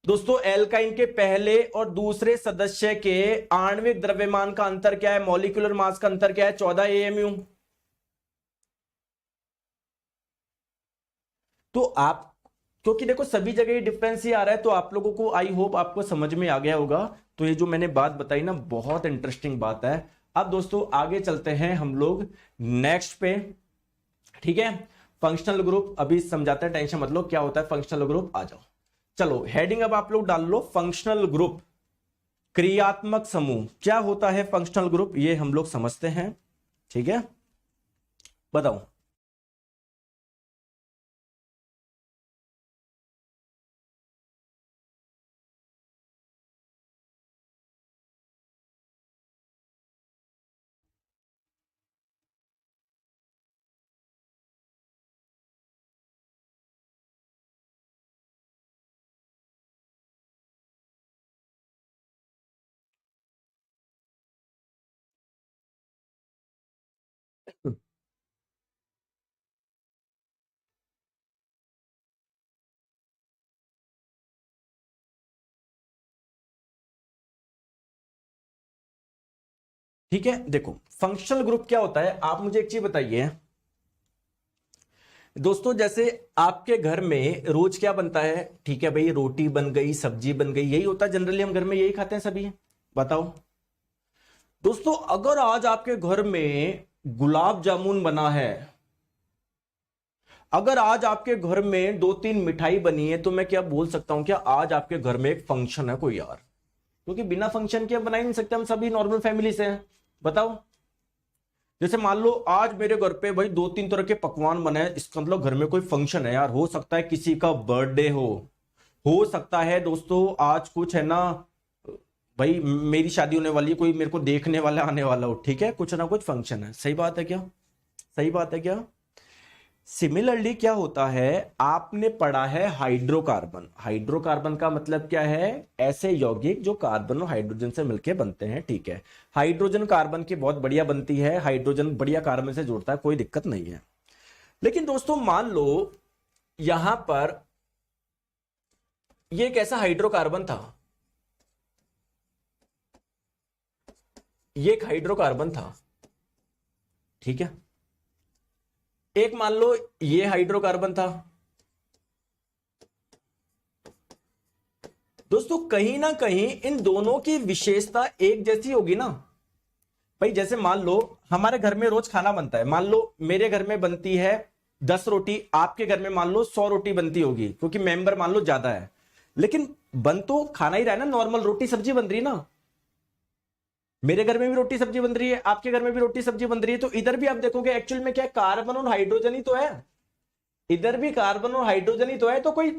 दोस्तों एल्काइन के पहले और दूसरे सदस्य के आणविक द्रव्यमान का अंतर क्या है, मॉलिक्यूलर मास का अंतर क्या है, 14 AMU। तो आप क्योंकि देखो सभी जगह डिफरेंस ही आ रहा है, तो आप लोगों को आई होप आपको समझ में आ गया होगा। तो ये जो मैंने बात बताई ना बहुत इंटरेस्टिंग बात है। अब दोस्तों आगे चलते हैं हम लोग नेक्स्ट पे, ठीक है। फंक्शनल ग्रुप अभी समझाते हैं, टेंशन मत लो क्या होता है फंक्शनल ग्रुप, आ जाओ। चलो हेडिंग अब आप लोग डाल लो, फंक्शनल ग्रुप क्रियात्मक समूह। क्या होता है फंक्शनल ग्रुप, ये हम लोग समझते हैं, ठीक है। बताओ ठीक है। देखो फंक्शनल ग्रुप क्या होता है, आप मुझे एक चीज बताइए दोस्तों, जैसे आपके घर में रोज क्या बनता है, ठीक है भाई, रोटी बन गई, सब्जी बन गई, यही होता है जनरली, हम घर में यही खाते हैं सभी। बताओ दोस्तों अगर आज आपके घर में गुलाब जामुन बना है, अगर आज आपके घर में 2-3 मिठाई बनी है, तो मैं क्या बोल सकता हूं, क्या आज आपके घर में एक फंक्शन है कोई यार? क्योंकि बिना फंक्शन के बना ही नहीं सकते, हम सभी नॉर्मल फैमिली से हैं। बताओ जैसे मान लो आज मेरे घर पे भाई 2-3 तरह के पकवान बने हैं, इसका मतलब घर में कोई फंक्शन है यार। हो सकता है किसी का बर्थडे हो सकता है दोस्तों आज कुछ है ना भाई, मेरी शादी होने वाली है, कोई मेरे को देखने वाला आने वाला हो, ठीक है, कुछ ना कुछ फंक्शन है। सही बात है क्या, सही बात है क्या? सिमिलरली क्या होता है, आपने पढ़ा है हाइड्रोकार्बन। हाइड्रोकार्बन का मतलब क्या है, ऐसे यौगिक जो कार्बन और हाइड्रोजन से मिलकर बनते हैं। ठीक है, हाइड्रोजन कार्बन की बहुत बढ़िया बनती है, हाइड्रोजन बढ़िया कार्बन से जुड़ता है, कोई दिक्कत नहीं है। लेकिन दोस्तों मान लो यहां पर ये एक ऐसा हाइड्रोकार्बन था, ये एक हाइड्रोकार्बन था, ठीक है। एक मान लो ये हाइड्रोकार्बन था। दोस्तों कहीं ना कहीं इन दोनों की विशेषता एक जैसी होगी ना भाई। जैसे मान लो हमारे घर में रोज खाना बनता है, मान लो मेरे घर में बनती है 10 रोटी, आपके घर में मान लो 100 रोटी बनती होगी, क्योंकि मेंबर मान लो ज्यादा है, लेकिन बन तो खाना ही रहा है ना, नॉर्मल रोटी सब्जी बन रही है ना। मेरे घर में भी रोटी सब्जी बन रही है, आपके घर में भी रोटी सब्जी बन रही है, तो इधर भी आप देखोगे एक्चुअल में क्या, कार्बन और हाइड्रोजन ही तो है। इधर भी कार्बन और हाइड्रोजन ही तो है, तो कोई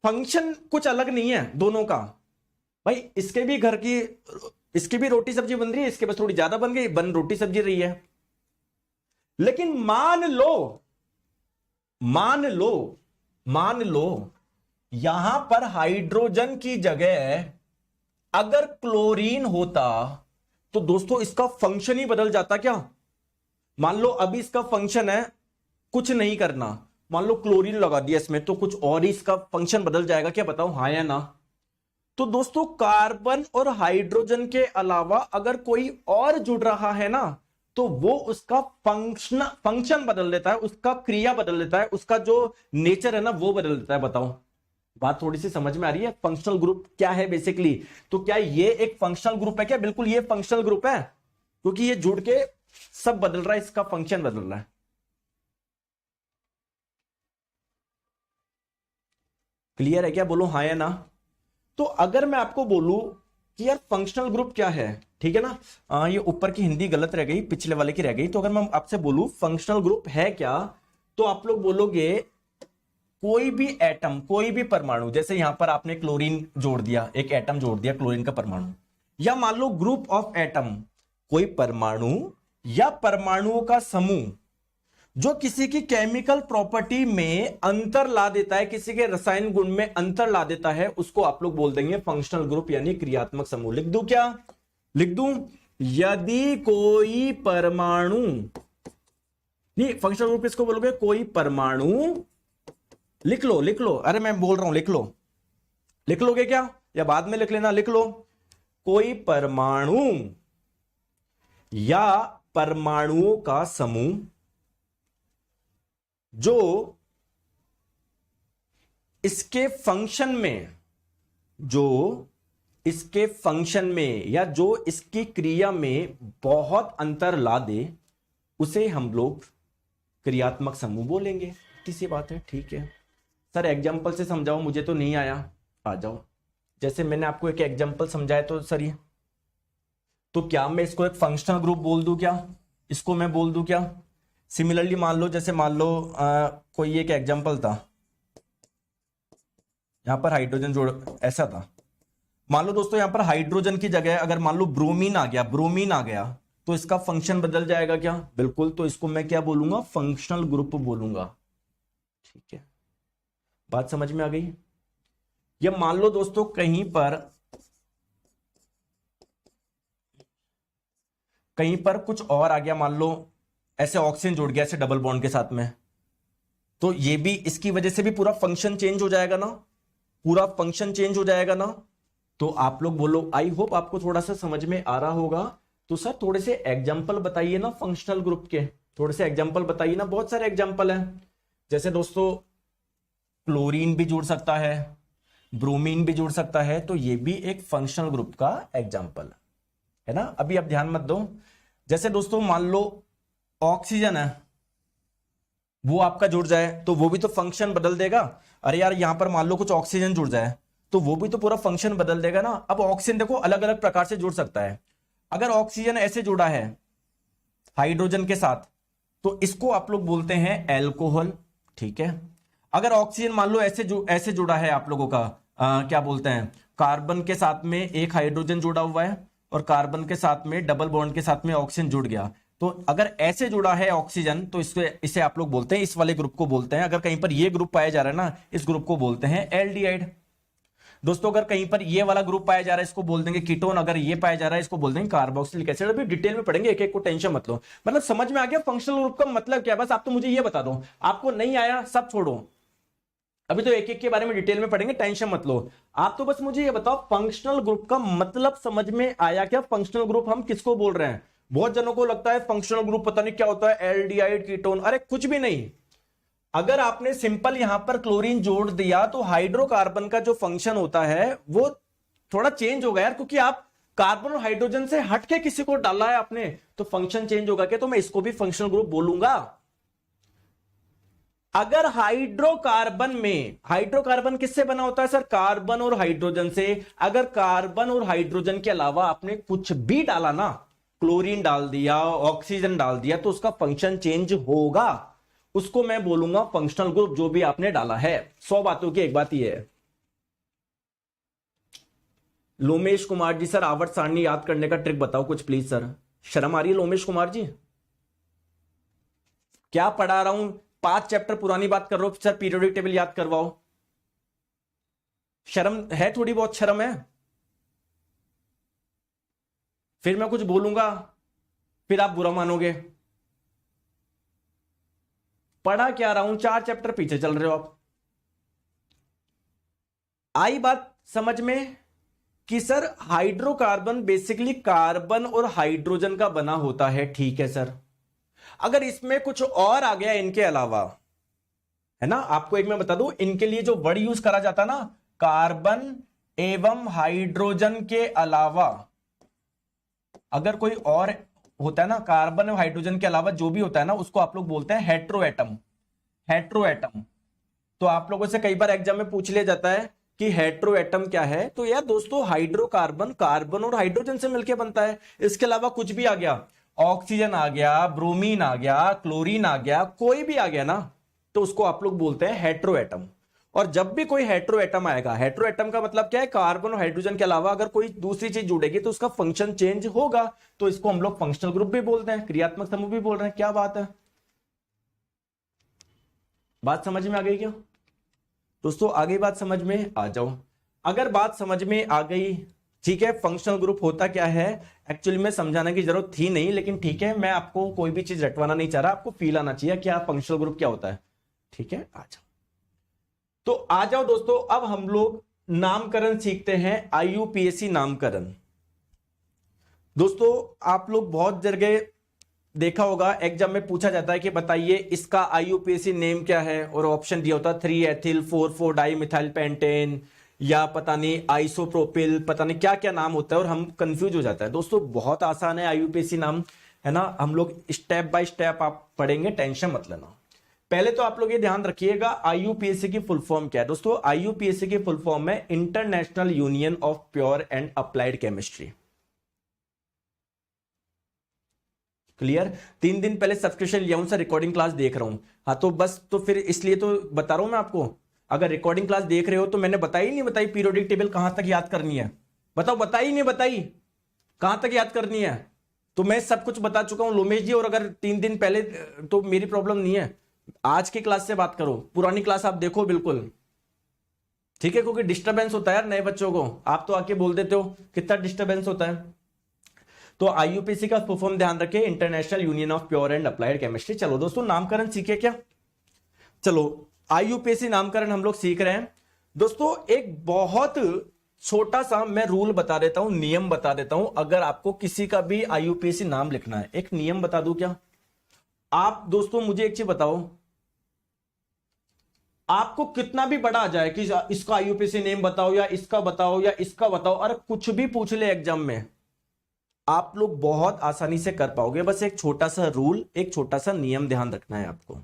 फंक्शन कुछ अलग नहीं है दोनों का भाई। इसके भी घर की, इसकी भी रोटी सब्जी बन रही है, इसके बस थोड़ी ज्यादा बन गई, बन रोटी सब्जी रही है। लेकिन मान लो मान लो मान लो यहां पर हाइड्रोजन की जगह अगर क्लोरीन होता, तो दोस्तों इसका फंक्शन ही बदल जाता क्या। मान लो अभी इसका फंक्शन है कुछ नहीं करना, मान लो क्लोरीन लगा दिया इसमें, तो कुछ और ही इसका फंक्शन बदल जाएगा क्या, बताओ हाँ या ना। तो दोस्तों कार्बन और हाइड्रोजन के अलावा अगर कोई और जुड़ रहा है ना, तो वो उसका फंक्शन बदल देता है, उसका क्रिया बदल देता है, उसका जो नेचर है ना वो बदल देता है। बताओ बात थोड़ी सी समझ में आ रही है। फंक्शनल ग्रुप क्या है बेसिकली, तो क्या ये एक फंक्शनल ग्रुप है क्या, बिल्कुल ये फंक्शनल ग्रुप है, क्योंकि ये जुड़ के सब बदल रहा है, इसका फंक्शन बदल रहा है। क्लियर है क्या, बोलो हाँ या ना। तो अगर मैं आपको बोलूं कि यार फंक्शनल ग्रुप क्या है, ठीक है ना, ये ऊपर की हिंदी गलत रह गई, पिछले वाले की रह गई। तो अगर मैं आपसे बोलूं फंक्शनल ग्रुप है क्या, तो आप लोग बोलोगे कोई भी एटम, कोई भी परमाणु, जैसे यहां पर आपने क्लोरीन जोड़ दिया, एक एटम जोड़ दिया क्लोरीन का परमाणु, या मान लो ग्रुप ऑफ एटम, कोई परमाणु या परमाणुओं का समूह जो किसी की केमिकल प्रॉपर्टी में अंतर ला देता है, किसी के रसायन गुण में अंतर ला देता है, उसको आप लोग बोल देंगे फंक्शनल ग्रुप यानी क्रियात्मक समूह। लिख दूं क्या, लिख दूं, यदि कोई परमाणु, नहीं फंक्शनल ग्रुप किसको बोलोगे, कोई परमाणु, लिख लो लिख लो, अरे मैं बोल रहा हूं लिख लो, लिख लोगे क्या या बाद में लिख लेना, लिख लो, कोई परमाणु या परमाणुओं का समूह जो इसके फंक्शन में, जो इसके फंक्शन में या जो इसकी क्रिया में बहुत अंतर ला दे, उसे हम लोग क्रियात्मक समूह बोलेंगे। किसी बात है, ठीक है सर एग्जाम्पल से समझाओ, मुझे तो नहीं आया, आ जाओ। जैसे मैंने आपको एक एग्जाम्पल समझाया, तो सर ये तो क्या मैं इसको एक फंक्शनल ग्रुप बोल दूं क्या, इसको मैं बोल दूं क्या। सिमिलरली मान लो, जैसे मान लो कोई एक एग्जाम्पल था, यहां पर हाइड्रोजन जोड़ ऐसा था, मान लो दोस्तों यहां पर हाइड्रोजन की जगह अगर मान लो ब्रोमीन आ गया, ब्रोमीन आ गया, तो इसका फंक्शन बदल जाएगा क्या, बिल्कुल। तो इसको मैं क्या बोलूंगा, फंक्शनल ग्रुप बोलूंगा। ठीक है, बात समझ में आ गई। या मान लो दोस्तों कहीं पर कुछ और आ गया, मान लो ऐसे ऑक्सीजन जुड़ गया ऐसे डबल बॉन्ड के साथ में, तो ये भी इसकी वजह से भी पूरा फंक्शन चेंज हो जाएगा ना, पूरा फंक्शन चेंज हो जाएगा ना। तो आप लोग बोलो, आई होप आपको थोड़ा सा समझ में आ रहा होगा। तो सर थोड़े से एग्जाम्पल बताइए ना फंक्शनल ग्रुप के, थोड़े से एग्जाम्पल बताइए ना, बहुत सारे एग्जाम्पल हैं। जैसे दोस्तों क्लोरीन भी जुड़ सकता है, ब्रोमीन भी जुड़ सकता है, तो ये भी एक फंक्शनल ग्रुप का एग्जाम्पल है ना। अभी आप ध्यान मत दो, जैसे दोस्तों मान लो ऑक्सीजन है, वो आपका जुड़ जाए तो वो भी तो फंक्शन बदल देगा। अरे यार यहां पर मान लो कुछ ऑक्सीजन जुड़ जाए तो वो भी तो पूरा फंक्शन बदल देगा ना। अब ऑक्सीजन देखो अलग अलग प्रकार से जुड़ सकता है। अगर ऑक्सीजन ऐसे जुड़ा है हाइड्रोजन के साथ, तो इसको आप लोग बोलते हैं एल्कोहल, ठीक है। अगर ऑक्सीजन मान लो ऐसे जुड़ा है आप लोगों का, क्या बोलते हैं, कार्बन के साथ में एक हाइड्रोजन जुड़ा हुआ है और कार्बन के साथ में डबल बॉन्ड के साथ में ऑक्सीजन जुड़ गया, तो अगर ऐसे जुड़ा है ऑक्सीजन तो इसे आप लोग बोलते हैं, इस वाले ग्रुप को बोलते हैं, अगर कहीं पर ये ग्रुप पाया जा रहा है ना, इस ग्रुप को बोलते हैं एल्डिहाइड। दोस्तों अगर कहीं पर ये वाला ग्रुप पाया जा रहा है इसको बोल देंगे कीटोन, अगर ये पाया जा रहा है इसको बोल देंगे कार्बोक्सिलिक एसिड। अभी डिटेल में पढ़ेंगे, एक एक को टेंशन मत लो। मतलब समझ में आ गया फंक्शनल ग्रुप का मतलब क्या है? बस आप तो मुझे ये बता दो, आपको नहीं आया सब छोड़ो, अभी तो एक एक के बारे में डिटेल में पढ़ेंगे, टेंशन मत लो। आप तो बस मुझे ये बताओ फंक्शनल ग्रुप का मतलब समझ में आया क्या? फंक्शनल ग्रुप हम किसको बोल रहे हैं? बहुत जनों को लगता है फंक्शनल ग्रुप पता नहीं क्या होता है, एल्डिहाइड कीटोन, अरे कुछ भी नहीं। अगर आपने सिंपल यहां पर क्लोरीन जोड़ दिया तो हाइड्रोकार्बन का जो फंक्शन होता है वो थोड़ा चेंज होगा यार, क्योंकि आप कार्बन और हाइड्रोजन से हटके किसी को डाला है आपने, तो फंक्शन चेंज होगा क्या? तो मैं इसको भी फंक्शनल ग्रुप बोलूंगा। अगर हाइड्रोकार्बन में, हाइड्रोकार्बन किससे बना होता है सर? कार्बन और हाइड्रोजन से। अगर कार्बन और हाइड्रोजन के अलावा आपने कुछ भी डाला ना, क्लोरीन डाल दिया, ऑक्सीजन डाल दिया, तो उसका फंक्शन चेंज होगा, उसको मैं बोलूंगा फंक्शनल ग्रुप, जो भी आपने डाला है। 100 बातों की एक बात यह है। लोमेश कुमार जी सर आवर्त सारणी याद करने का ट्रिक बताओ कुछ प्लीज सर। शर्म आ रही है लोमेश कुमार जी? क्या पढ़ा रहा हूं? 5 चैप्टर पुरानी बात कर रहा हूं सर, पीरियोडिक टेबल याद करवाओ। शर्म है? थोड़ी बहुत शर्म है? फिर मैं कुछ बोलूंगा फिर आप बुरा मानोगे। पढ़ा क्या रहा हूं? 4 चैप्टर पीछे चल रहे हो आप। आई बात समझ में कि सर हाइड्रोकार्बन बेसिकली कार्बन और हाइड्रोजन का बना होता है, ठीक है सर। अगर इसमें कुछ और आ गया इनके अलावा, है ना, आपको एक मैं बता दूं, इनके लिए जो वर्ड यूज करा जाता ना, कार्बन एवं हाइड्रोजन के अलावा अगर कोई और होता है ना, कार्बन और हाइड्रोजन के अलावा जो भी होता है ना, उसको आप लोग बोलते हैं हेट्रोएटम। हेट्रोएटम। तो आप लोगों से कई बार एग्जाम में पूछ लिया जाता है कि हेट्रोएटम क्या है, तो यार दोस्तों हाइड्रोकार्बन कार्बन और हाइड्रोजन से मिलकर बनता है, इसके अलावा कुछ भी आ गया, ऑक्सीजन आ गया, ब्रोमीन आ गया, क्लोरीन आ गया, कोई भी आ गया ना, तो उसको आप लोग बोलते हैं हेट्रोएटम। और जब भी कोई हेट्रोएटम आएगा, हेट्रोएटम का मतलब क्या है? कार्बन और हाइड्रोजन के अलावा अगर कोई दूसरी चीज जुड़ेगी तो उसका फंक्शन चेंज होगा, तो इसको हम लोग फंक्शनल ग्रुप भी बोलते हैं, क्रियात्मक समूह भी बोल रहे हैं। क्या बात है? बात समझ में आ गई क्या दोस्तों? आ गई बात समझ में? आ जाओ। अगर बात समझ में आ गई, ठीक है, फंक्शनल ग्रुप होता क्या है एक्चुअली में समझाने की जरूरत थी नहीं, लेकिन ठीक है, मैं आपको कोई भी चीज रटवाना नहीं चाह रहा, आपको फील आना चाहिए क्या फंक्शनल ग्रुप क्या होता है। ठीक है, आ जाओ। तो आ जाओ दोस्तों, अब हम लोग नामकरण सीखते हैं, आईयूपीएसी नामकरण। दोस्तों आप लोग बहुत जगह देखा होगा एग्जाम में पूछा जाता है कि बताइए इसका आईयूपीएसी नेम क्या है, और ऑप्शन दिया होता है 3 एथिल 4 डाई मिथाइल पेंटेन, या पता नहीं आइसोप्रोपिल, पता नहीं क्या क्या नाम होता है, और हम कंफ्यूज हो जाता है। दोस्तों बहुत आसान है आईयूपीएसी नाम, है ना, हम लोग स्टेप बाय स्टेप आप पढ़ेंगे, टेंशन मत लेना। पहले तो आप लोग ये ध्यान रखिएगा आईयूपीएसी की फुल फॉर्म क्या है। दोस्तों आईयूपीएसी की फुल फॉर्म है international union of pure and applied chemistry. Clear? 3 दिन पहले सब्सक्रिप्शन लिया हूं सर, रिकॉर्डिंग क्लास देख रहा हूं। हाँ तो बस, तो फिर इसलिए तो बता रहा हूं मैं आपको, अगर रिकॉर्डिंग क्लास देख रहे हो तो मैंने बताई नहीं बताई पीरियोडिक टेबल कहां तक याद करनी है? बताओ, बताई नहीं बताई? कहां तक याद करनी है? तो मैं सब कुछ बता चुका हूं लोमेश जी, और अगर 3 दिन पहले, तो मेरी प्रॉब्लम नहीं है, आज की क्लास से बात करो, पुरानी क्लास आप देखो बिल्कुल, ठीक है, क्योंकि डिस्टर्बेंस होता है यार नए बच्चों को, आप तो आके बोल देते हो, कितना डिस्टर्बेंस होता है। तो आईयूपीएसी का फुल ध्यान रखें, international union of pure and applied chemistry. चलो दोस्तों नामकरण सीखे क्या? चलो आईयूपीएसी नामकरण हम लोग सीख रहे हैं। दोस्तों एक बहुत छोटा सा मैं रूल बता देता हूं, नियम बता देता हूं, अगर आपको किसी का भी आईयूपीएसी नाम लिखना है, एक नियम बता दूं क्या? आप दोस्तों मुझे एक चीज बताओ, आपको कितना भी बड़ा आ जाए कि इसका आईयूपीएसी नेम बताओ या इसका बताओ या इसका बताओ, अरे कुछ भी पूछ ले एग्जाम में, आप लोग बहुत आसानी से कर पाओगे। बस एक छोटा सा रूल, एक छोटा सा नियम ध्यान रखना है आपको।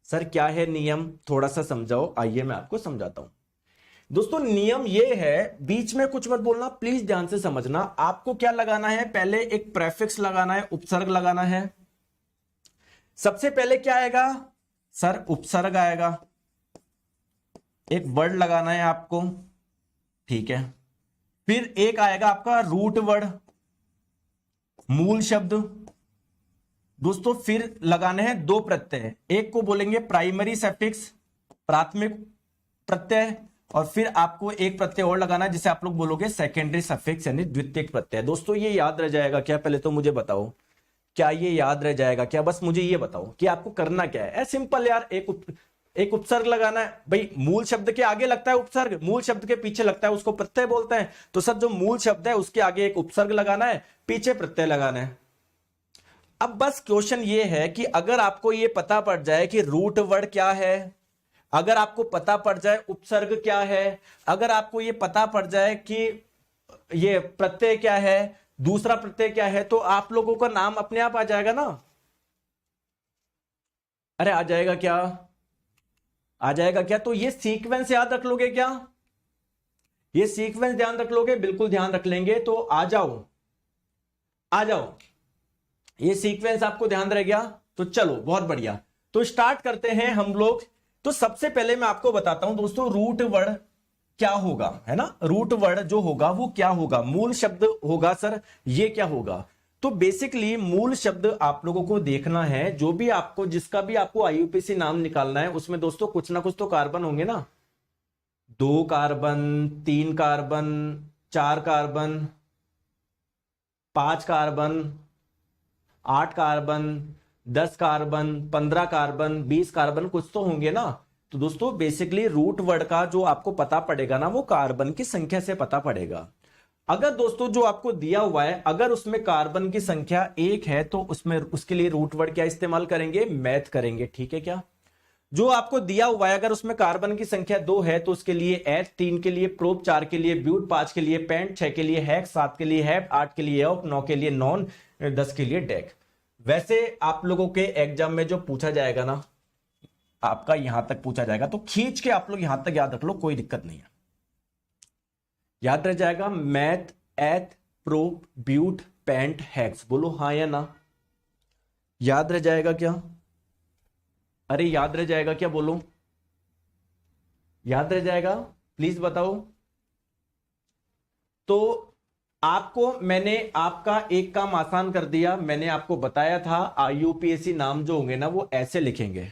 सर क्या है नियम, थोड़ा सा समझाओ, आइए मैं आपको समझाता हूं। दोस्तों नियम ये है, बीच में कुछ मत बोलना, प्लीज ध्यान से समझना। आपको क्या लगाना है? पहले एक प्रेफिक्स लगाना है, उपसर्ग लगाना है। सबसे पहले क्या आएगा सर? उपसर्ग आएगा, एक वर्ड लगाना है आपको, ठीक है। फिर एक आएगा आपका रूट वर्ड, मूल शब्द, दोस्तों फिर लगाने हैं दो प्रत्यय, एक को बोलेंगे प्राइमरी सफिक्स, प्राथमिक प्रत्यय, और फिर आपको एक प्रत्यय और लगाना है जिसे आप लोग बोलोगे सेकेंडरी सफिक्स यानी द्वितीयक प्रत्यय। दोस्तों ये याद रह जाएगा क्या, पहले तो मुझे बताओ क्या ये याद रह जाएगा क्या? बस मुझे ये बताओ कि आपको करना क्या है। सिंपल यार, एक उपसर्ग लगाना है भाई। मूल शब्द के आगे लगता है उपसर्ग, मूल शब्द के पीछे लगता है उसको प्रत्यय बोलते हैं। तो सर जो मूल शब्द है उसके आगे एक उपसर्ग लगाना है, पीछे प्रत्यय लगाना है। अब बस क्वेश्चन ये है कि अगर आपको ये पता पड़ जाए कि रूट वर्ड क्या है, अगर आपको पता पड़ जाए उपसर्ग क्या है, अगर आपको ये पता पड़ जाए कि ये प्रत्यय क्या है, दूसरा प्रत्यय क्या है, तो आप लोगों का नाम अपने आप आ जाएगा ना। अरे आ जाएगा क्या, आ जाएगा क्या? तो ये सीक्वेंस याद रख लोगे क्या? ये सीक्वेंस ध्यान रख लोगे? बिल्कुल ध्यान रख लेंगे। तो आ जाओ, आ जाओ, ये सीक्वेंस आपको ध्यान रह गया? तो चलो बहुत बढ़िया, तो स्टार्ट करते हैं हम लोग। तो सबसे पहले मैं आपको बताता हूं दोस्तों रूट वर्ड क्या होगा, है ना। रूट वर्ड जो होगा वो क्या होगा, मूल शब्द होगा। सर ये क्या होगा? तो बेसिकली मूल शब्द आप लोगों को देखना है, जो भी आपको जिसका भी आपको आईयूपीएसी नाम निकालना है उसमें दोस्तों कुछ ना कुछ तो कार्बन होंगे ना। 2 carbon, 3 carbon, 4 carbon, 5 carbon, 8 carbon, 10 carbon, 15 carbon, 20 carbon, कुछ तो होंगे ना। तो दोस्तों बेसिकली रूट वर्ड का जो आपको पता पड़ेगा ना वो कार्बन की संख्या से पता पड़ेगा। अगर दोस्तों जो आपको दिया हुआ है अगर उसमें कार्बन की संख्या 1 है तो उसमें उसके लिए रूट वर्ड क्या इस्तेमाल करेंगे, मैथ करेंगे। ठीक है क्या? जो आपको दिया हुआ है अगर उसमें कार्बन की संख्या 2 है तो उसके लिए एथ, 3 के लिए प्रोप, 4 के लिए ब्यूट, 5 के लिए पेंट, 6 के लिए हैक, 7 के लिए हैप, 8 के लिए ऑप, 9 के लिए नॉन, 10 के लिए डेक। वैसे आप लोगों के एग्जाम में जो पूछा जाएगा ना आपका यहां तक पूछा जाएगा, तो खींच के आप लोग यहां तक याद रख लो, कोई दिक्कत नहीं है। याद रह जाएगा मैथ, एथ, प्रोप, ब्यूट, पेंट, हैक्स। बोलो हाँ या ना, याद रह जाएगा क्या? अरे याद रह जाएगा क्या? बोलो याद रह जाएगा, प्लीज बताओ। तो आपको मैंने आपका एक काम आसान कर दिया, मैंने आपको बताया था आईयूपीएसी नाम जो होंगे ना वो ऐसे लिखेंगे।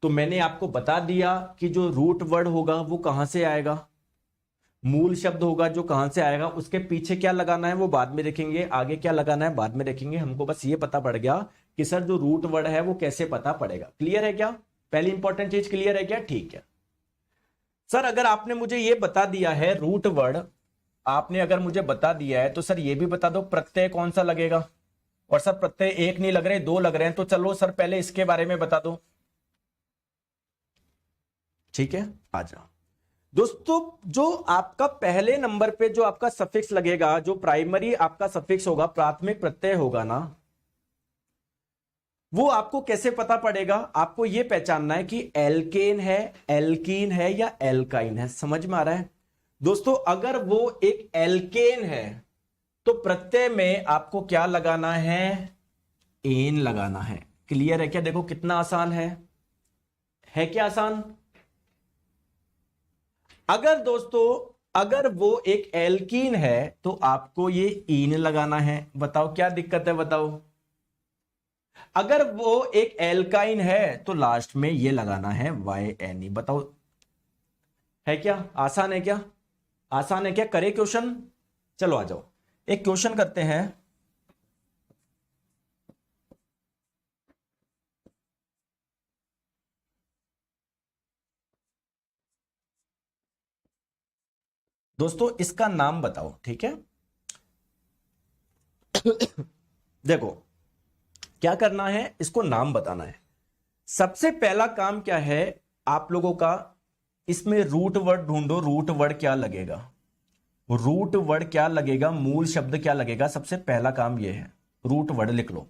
तो मैंने आपको बता दिया कि जो रूट वर्ड होगा वो कहां से आएगा, मूल शब्द होगा जो कहां से आएगा, उसके पीछे क्या लगाना है वो बाद में देखेंगे, आगे क्या लगाना है बाद में देखेंगे। हमको बस ये पता पड़ गया कि सर जो रूट वर्ड है वो कैसे पता पड़ेगा। क्लियर है क्या? पहली इंपॉर्टेंट चीज क्लियर है क्या? ठीक है सर, अगर आपने मुझे ये बता दिया है रूट वर्ड, आपने अगर मुझे बता दिया है तो सर ये भी बता दो प्रत्यय कौन सा लगेगा। और सर प्रत्यय एक नहीं लग रहे, दो लग रहे हैं, तो चलो सर पहले इसके बारे में बता दो। ठीक है आ जाओ दोस्तों। जो आपका पहले नंबर पे जो आपका सफिक्स लगेगा, जो प्राइमरी आपका सफिक्स होगा, प्राथमिक प्रत्यय होगा ना, वो आपको कैसे पता पड़ेगा? आपको यह पहचानना है कि एल्केन है, एल्कीन है या एल्काइन है। समझ में आ रहा है दोस्तों? अगर वो एक एल्केन है तो प्रत्यय में आपको क्या लगाना है, एन लगाना है। क्लियर है क्या? देखो कितना आसान है क्या आसान? अगर दोस्तों अगर वो एक एल्कीन है तो आपको ये ईन लगाना है। बताओ क्या दिक्कत है, बताओ। अगर वो एक एल्काइन है तो लास्ट में ये लगाना है वाई एन ई। बताओ है क्या आसान? है क्या आसान है क्या? करे क्वेश्चन? चलो आ जाओ एक क्वेश्चन करते हैं। दोस्तों इसका नाम बताओ। ठीक है देखो क्या करना है, इसको नाम बताना है। सबसे पहला काम क्या है आप लोगों का, इसमें रूट वर्ड ढूंढो। रूट वर्ड क्या लगेगा, रूट वर्ड क्या लगेगा, मूल शब्द क्या लगेगा। सबसे पहला काम यह है रूट वर्ड लिख लो।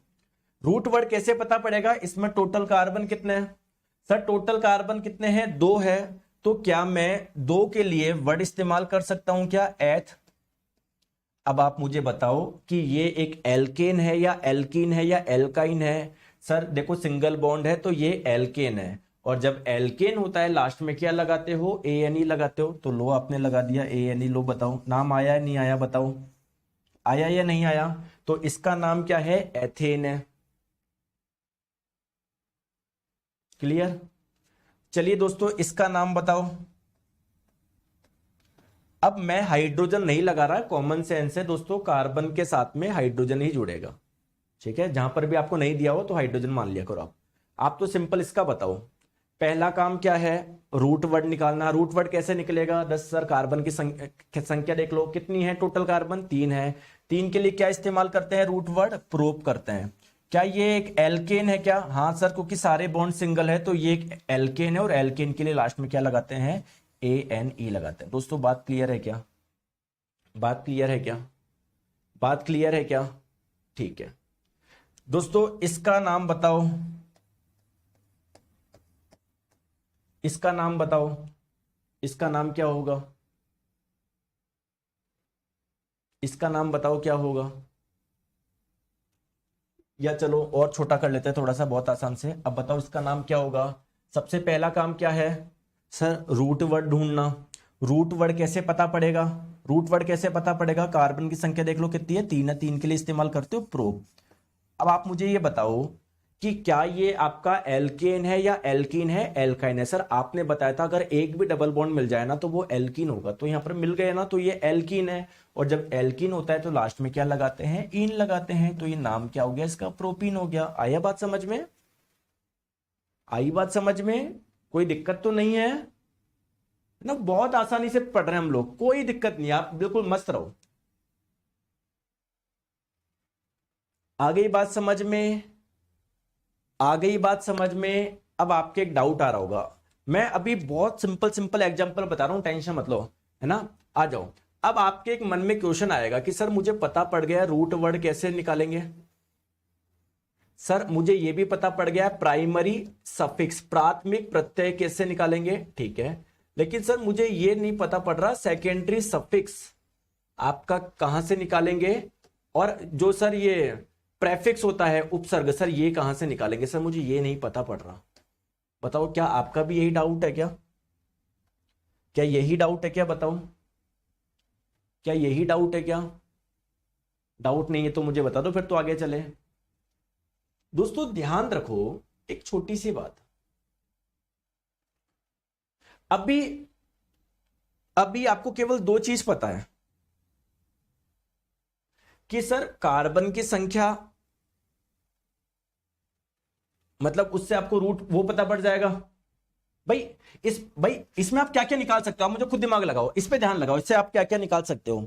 रूट वर्ड कैसे पता पड़ेगा? इसमें टोटल कार्बन कितने हैं? सर टोटल कार्बन कितने हैं? 2 है। तो क्या मैं 2 के लिए वर्ड इस्तेमाल कर सकता हूं क्या, एथ? अब आप मुझे बताओ कि ये एक एल्केन है या एल्कीन है या एल्काइन है। सर देखो सिंगल बॉन्ड है तो ये एल्केन है, और जब एल्केन होता है लास्ट में क्या लगाते हो, ए एन ई लगाते हो। तो लो आपने लगा दिया ए एन ई। लो बताओ नाम आया नहीं आया, बताओ आया या नहीं आया? तो इसका नाम क्या है, एथेन है। क्लियर। चलिए दोस्तों इसका नाम बताओ। अब मैं हाइड्रोजन नहीं लगा रहा, कॉमन सेंस है दोस्तों, कार्बन के साथ में हाइड्रोजन ही जुड़ेगा, ठीक है। जहां पर भी आपको नहीं दिया हो तो हाइड्रोजन मान लिया करो आप तो सिंपल इसका बताओ। पहला काम क्या है, रूट वर्ड निकालना। रूट वर्ड कैसे निकलेगा, 10 सर कार्बन की संख्या देख लो कितनी है, टोटल कार्बन 3 है। 3 के लिए क्या इस्तेमाल करते हैं, रूट वर्ड प्रोप करते हैं। क्या ये एक एल्केन है क्या, हाँ सर, क्योंकि सारे बॉन्ड सिंगल है तो ये एक एल्केन है, और एल्केन के लिए लास्ट में क्या लगाते हैं, ANE लगाते हैं। दोस्तों बात क्लियर है क्या, बात क्लियर है क्या, बात क्लियर है क्या, ठीक है। दोस्तों इसका नाम बताओ, इसका नाम बताओ, इसका नाम क्या होगा, इसका नाम बताओ क्या होगा। या चलो और छोटा कर लेते हैं थोड़ा सा, बहुत आसान से। अब बताओ इसका नाम क्या होगा। सबसे पहला काम क्या है सर, रूट वर्ड ढूंढना। रूट वर्ड कैसे पता पड़ेगा, रूट वर्ड कैसे पता पड़ेगा, कार्बन की संख्या देख लो कितनी है, 3 है, 3 के लिए इस्तेमाल करते हो प्रोप। अब आप मुझे ये बताओ कि क्या ये आपका एल्केन है या एल्कीन है, एल्काइन है। सर आपने बताया था अगर एक भी डबल बॉन्ड मिल जाए ना तो वो एल्कीन होगा, तो यहां पर मिल गए ना तो ये एल्कीन है। और जब एल्कीन होता है तो लास्ट में क्या लगाते हैं, इन लगाते हैं, तो ये नाम क्या हो गया इसका, प्रोपीन हो गया। आया बात समझ में, आई बात समझ में, कोई दिक्कत तो नहीं है ना, बहुत आसानी से पढ़ रहे हैं हम लोग, कोई दिक्कत नहीं, आप बिल्कुल मस्त रहो। आ गई बात समझ में, आ गई बात समझ में। अब आपके एक डाउट आ रहा होगा, मैं अभी बहुत सिंपल सिंपल एग्जांपल बता रहा हूं, टेंशन मत लो, है ना। आ जाओ। अब आपके एक मन में क्वेश्चन आएगा कि सर मुझे पता पड़ गया रूट वर्ड कैसे निकालेंगे, सर मुझे यह भी पता पड़ गया प्राइमरी सफिक्स, प्राथमिक प्रत्यय कैसे निकालेंगे, ठीक है। लेकिन सर मुझे यह नहीं पता पड़ रहा सेकेंडरी सफिक्स आपका कहां से निकालेंगे, और जो सर ये प्रेफिक्स होता है उपसर्ग, सर ये कहां से निकालेंगे, सर मुझे ये नहीं पता पड़ रहा। बताओ क्या आपका भी यही डाउट है क्या, क्या यही डाउट है क्या, बताओ क्या यही डाउट है क्या। डाउट नहीं है तो मुझे बता दो, फिर तो आगे चले। दोस्तों ध्यान रखो एक छोटी सी बात, अभी अभी आपको केवल 2 चीज पता है कि सर कार्बन की संख्या, मतलब उससे आपको रूट वो पता पड़ जाएगा। भाई इसमें आप क्या क्या निकाल सकते हो, आप मुझे खुद दिमाग लगाओ, इस पे ध्यान लगाओ, इससे आप क्या क्या निकाल सकते हो।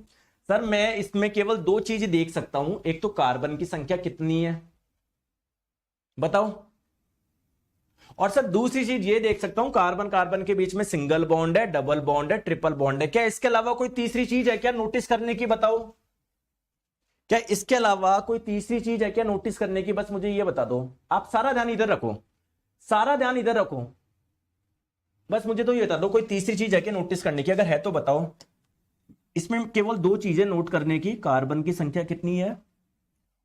सर मैं इसमें केवल 2 चीज देख सकता हूं, एक तो कार्बन की संख्या कितनी है बताओ, और सर दूसरी चीज ये देख सकता हूं कार्बन कार्बन के बीच में सिंगल बॉन्ड है, डबल बॉन्ड है, ट्रिपल बॉन्ड है। क्या इसके अलावा कोई तीसरी चीज है क्या नोटिस करने की, बताओ क्या इसके अलावा कोई तीसरी चीज है क्या नोटिस करने की, बस मुझे ये बता दो। आप सारा ध्यान इधर रखो, सारा ध्यान इधर रखो, बस मुझे तो ये बता दो कोई तीसरी चीज है क्या नोटिस करने की, अगर है तो बताओ। इसमें केवल 2 चीजें नोट करने की, कार्बन की संख्या कितनी है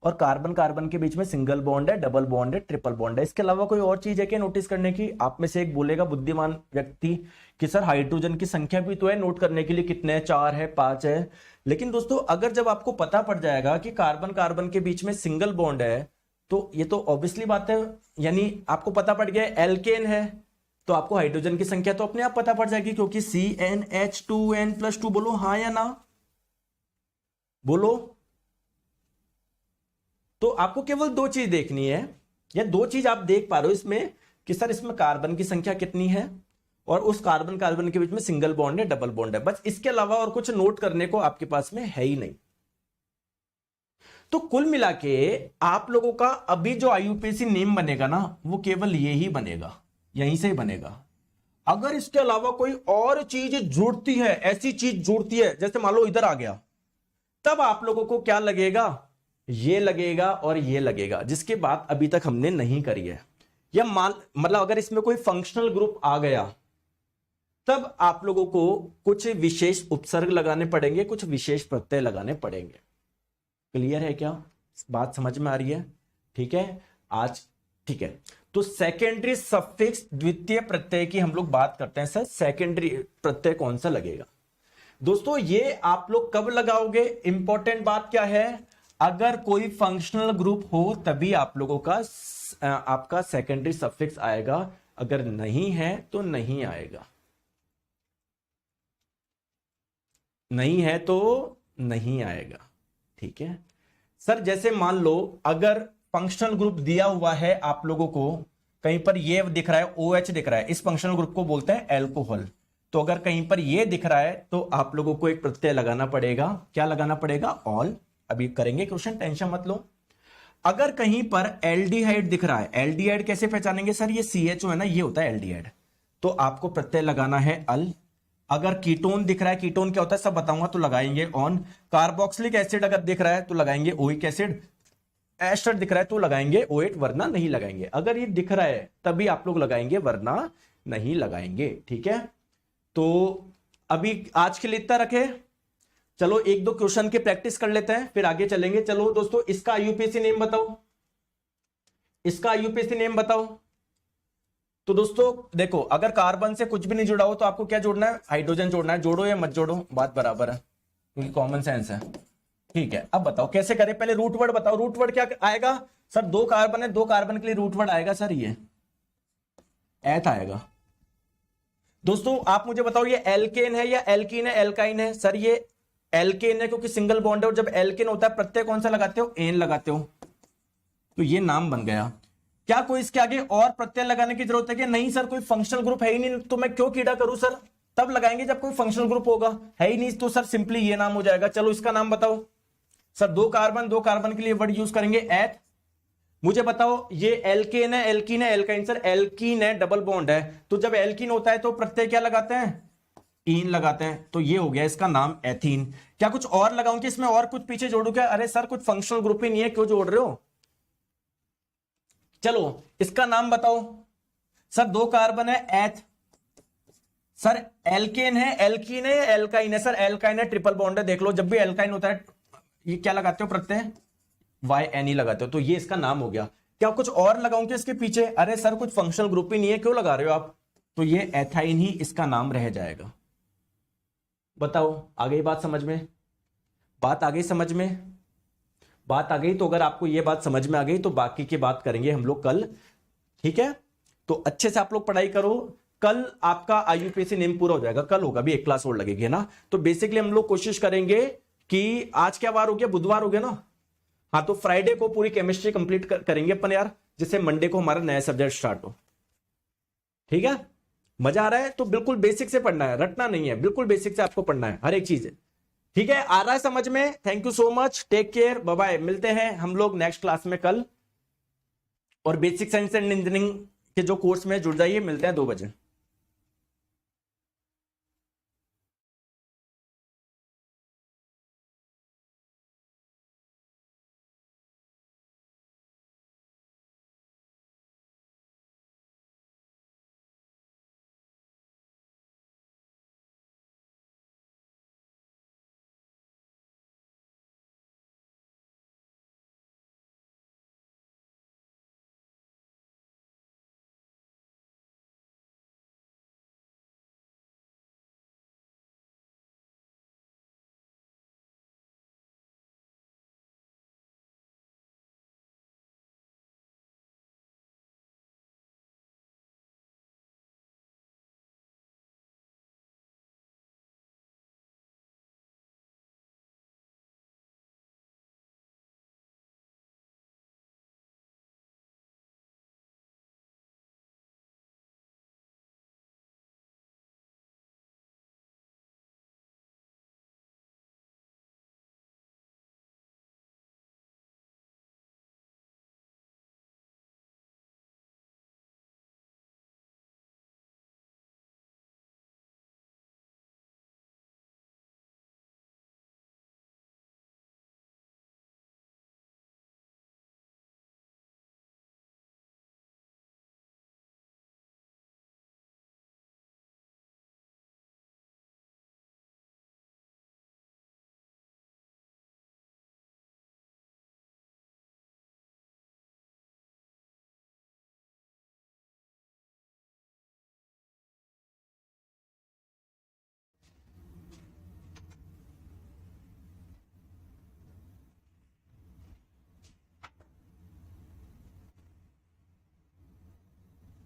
और कार्बन कार्बन के बीच में सिंगल बॉन्ड है, डबल बॉन्ड है, ट्रिपल बॉन्ड है। इसके अलावा कोई और चीज है क्या नोटिस करने की। आप में से एक बोलेगा बुद्धिमान व्यक्ति कि सर हाइड्रोजन की संख्या भी तो है नोट करने के लिए, कितने हैं, 4 है, 5 है। लेकिन दोस्तों अगर जब आपको पता पड़ जाएगा कि कार्बन कार्बन के बीच में सिंगल बॉन्ड है, तो ये तो ऑब्वियसली बात है, यानी आपको पता पड़ गया एल्केन है, तो आपको हाइड्रोजन की संख्या तो अपने आप पता पड़ जाएगी, क्योंकि CnH2n+2। बोलो हाँ या ना, बोलो। तो आपको केवल 2 चीज देखनी है, या 2 चीज आप देख पा रहे हो इसमें कि सर इसमें कार्बन की संख्या कितनी है और उस कार्बन कार्बन के बीच में सिंगल बॉन्ड है, डबल बॉन्ड है, बस। इसके अलावा और कुछ नोट करने को आपके पास में है ही नहीं। तो कुल मिला के आप लोगों का अभी जो IUPAC नेम बनेगा ना, वो केवल ये ही बनेगा, यहीं से ही बनेगा। अगर इसके अलावा कोई और चीज जुड़ती है, ऐसी चीज जुड़ती है, जैसे मान लो इधर आ गया, तब आप लोगों को क्या लगेगा, ये लगेगा और ये लगेगा, जिसकी बात अभी तक हमने नहीं करी है। या मतलब अगर इसमें कोई फंक्शनल ग्रुप आ गया, तब आप लोगों को कुछ विशेष उपसर्ग लगाने पड़ेंगे, कुछ विशेष प्रत्यय लगाने पड़ेंगे। क्लियर है क्या, बात समझ में आ रही है, ठीक है आज, ठीक है। तो सेकेंडरी सफिक्स द्वितीय प्रत्यय की हम लोग बात करते हैं। सर सेकेंडरी प्रत्यय कौन सा लगेगा दोस्तों, ये आप लोग कब लगाओगे, इंपॉर्टेंट बात क्या है, अगर कोई फंक्शनल ग्रुप हो तभी आप लोगों का आपका सेकेंडरी सफिक्स आएगा। अगर नहीं है तो नहीं आएगा, नहीं है तो नहीं आएगा। ठीक है सर, जैसे मान लो अगर फंक्शनल ग्रुप दिया हुआ है आप लोगों को, कहीं पर ये दिख रहा है OH दिख रहा है, इस फंक्शनल ग्रुप को बोलते हैं एल्कोहल। तो अगर कहीं पर ये दिख रहा है तो आप लोगों को एक प्रत्यय लगाना पड़ेगा। क्या लगाना पड़ेगा? ऑल। अभी करेंगे क्वेश्चन, टेंशन मत लो। अगर कहीं पर एल्डिहाइड दिख रहा है, एल्डिहाइड कैसे पहचानेंगे सर? ये CHO है ना, ये होता है एल्डिहाइड, तो आपको प्रत्यय लगाना है अल। अगर कीटोन दिख रहा है, कीटोन क्या होता है सब बताऊंगा, तो लगाएंगे ऑन। कार्बोक्सिलिक एसिड अगर दिख रहा है तो लगाएंगे ओइक एसिड। एस्टर दिख रहा है तो लगाएंगे OH, वरना नहीं लगाएंगे। अगर ये दिख रहा है तभी आप लोग लगाएंगे, वरना नहीं लगाएंगे। ठीक है, तो अभी आज के लिए इतना रखे। चलो एक दो क्वेश्चन की प्रैक्टिस कर लेते हैं, फिर आगे चलेंगे। चलो दोस्तों, इसका IUPAC नेम बताओ, इसका IUPAC नेम बताओ। तो दोस्तों देखो, अगर कार्बन से कुछ भी नहीं जुड़ा हो तो आपको क्या जोड़ना है? हाइड्रोजन जोड़ना है। जोड़ो या मत जोड़ो, बात बराबर है, क्योंकि कॉमन सेंस है। ठीक है, अब बताओ कैसे करें? पहले रूट वर्ड बताओ। रूट वर्ड क्या आएगा सर? 2 कार्बन है, 2 कार्बन के लिए रूट वर्ड आएगा सर ये एथ आएगा। दोस्तों आप मुझे बताओ, ये एल्केन है या एल्कीन है? एल्काइन है सर, ये एल्केन है क्योंकि सिंगल बॉन्ड है, और जब एल्केन होता है प्रत्यय कौन सा लगाते हो? एन लगाते हो, तो ये नाम बन गया। क्या कोई इसके आगे और प्रत्यय लगाने की जरूरत है कि नहीं सर? कोई फंक्शनल ग्रुप है ही नहीं, तो मैं क्यों कीड़ा करूं सर? तब लगाएंगे जब कोई फंक्शनल ग्रुप होगा, है ही नहीं तो सर सिंपली ये नाम हो जाएगा। चलो इसका नाम बताओ सर। 2 कार्बन, 2 कार्बन के लिए वर्ड यूज करेंगे एथ। मुझे बताओ ये एल्केन है, एल्कीन है? एल्काइन सर, एल्कीन है, डबल बॉन्ड है, तो जब एल्कीन होता है तो प्रत्यय क्या लगाते हैं? ईन लगाते हैं, तो ये हो गया इसका नाम एथीन। क्या कुछ और लगाऊं कि इसमें और कुछ पीछे जोड़ू क्या? अरे सर कुछ फंक्शनल ग्रुप ही नहीं है, क्यों जोड़ रहे हो? चलो इसका नाम बताओ सर। 2 कार्बन है, एथ। सर एल्केन है, एल्कीन है, एल्काइन है? सर एल्काइन है, ट्रिपल बॉन्ड है। देख लो जब भी एल्काइन होता है ये क्या लगाते हो? प्रत्यय YNE लगाते हो, तो ये इसका नाम हो गया। क्या कुछ और लगाऊं कि इसके पीछे? अरे सर कुछ फंक्शनल ग्रुप ही नहीं है, क्यों लगा रहे हो आप? तो ये एथाइन ही इसका नाम रह जाएगा। बताओ आ गई बात समझ में? बात आ गई समझ में? बात आ गई तो अगर आपको ये बात समझ में आ गई तो बाकी की बात करेंगे हम लोग कल। ठीक है, तो अच्छे से आप लोग पढ़ाई करो। कल आपका IUPAC नेम पूरा हो जाएगा, कल होगा भी, एक क्लास और लगेगी ना। तो बेसिकली हम लोग कोशिश करेंगे कि आज क्या वार हो गया? बुधवार हो गया ना। हाँ, तो फ्राइडे को पूरी केमिस्ट्री कंप्लीट करेंगे अपन यार, जिससे मंडे को हमारा नया सब्जेक्ट स्टार्ट हो। ठीक है, मजा आ रहा है? तो बिल्कुल बेसिक से पढ़ना है, रटना नहीं है, बिल्कुल बेसिक से आपको पढ़ना है हर एक चीज। ठीक है, आ रहा है समझ में? Thank you so much, take care, bye bye. मिलते हैं हम लोग नेक्स्ट क्लास में कल, और बेसिक साइंस एंड इंजीनियरिंग के जो कोर्स में जुड़ जाइए। मिलते हैं 2 बजे।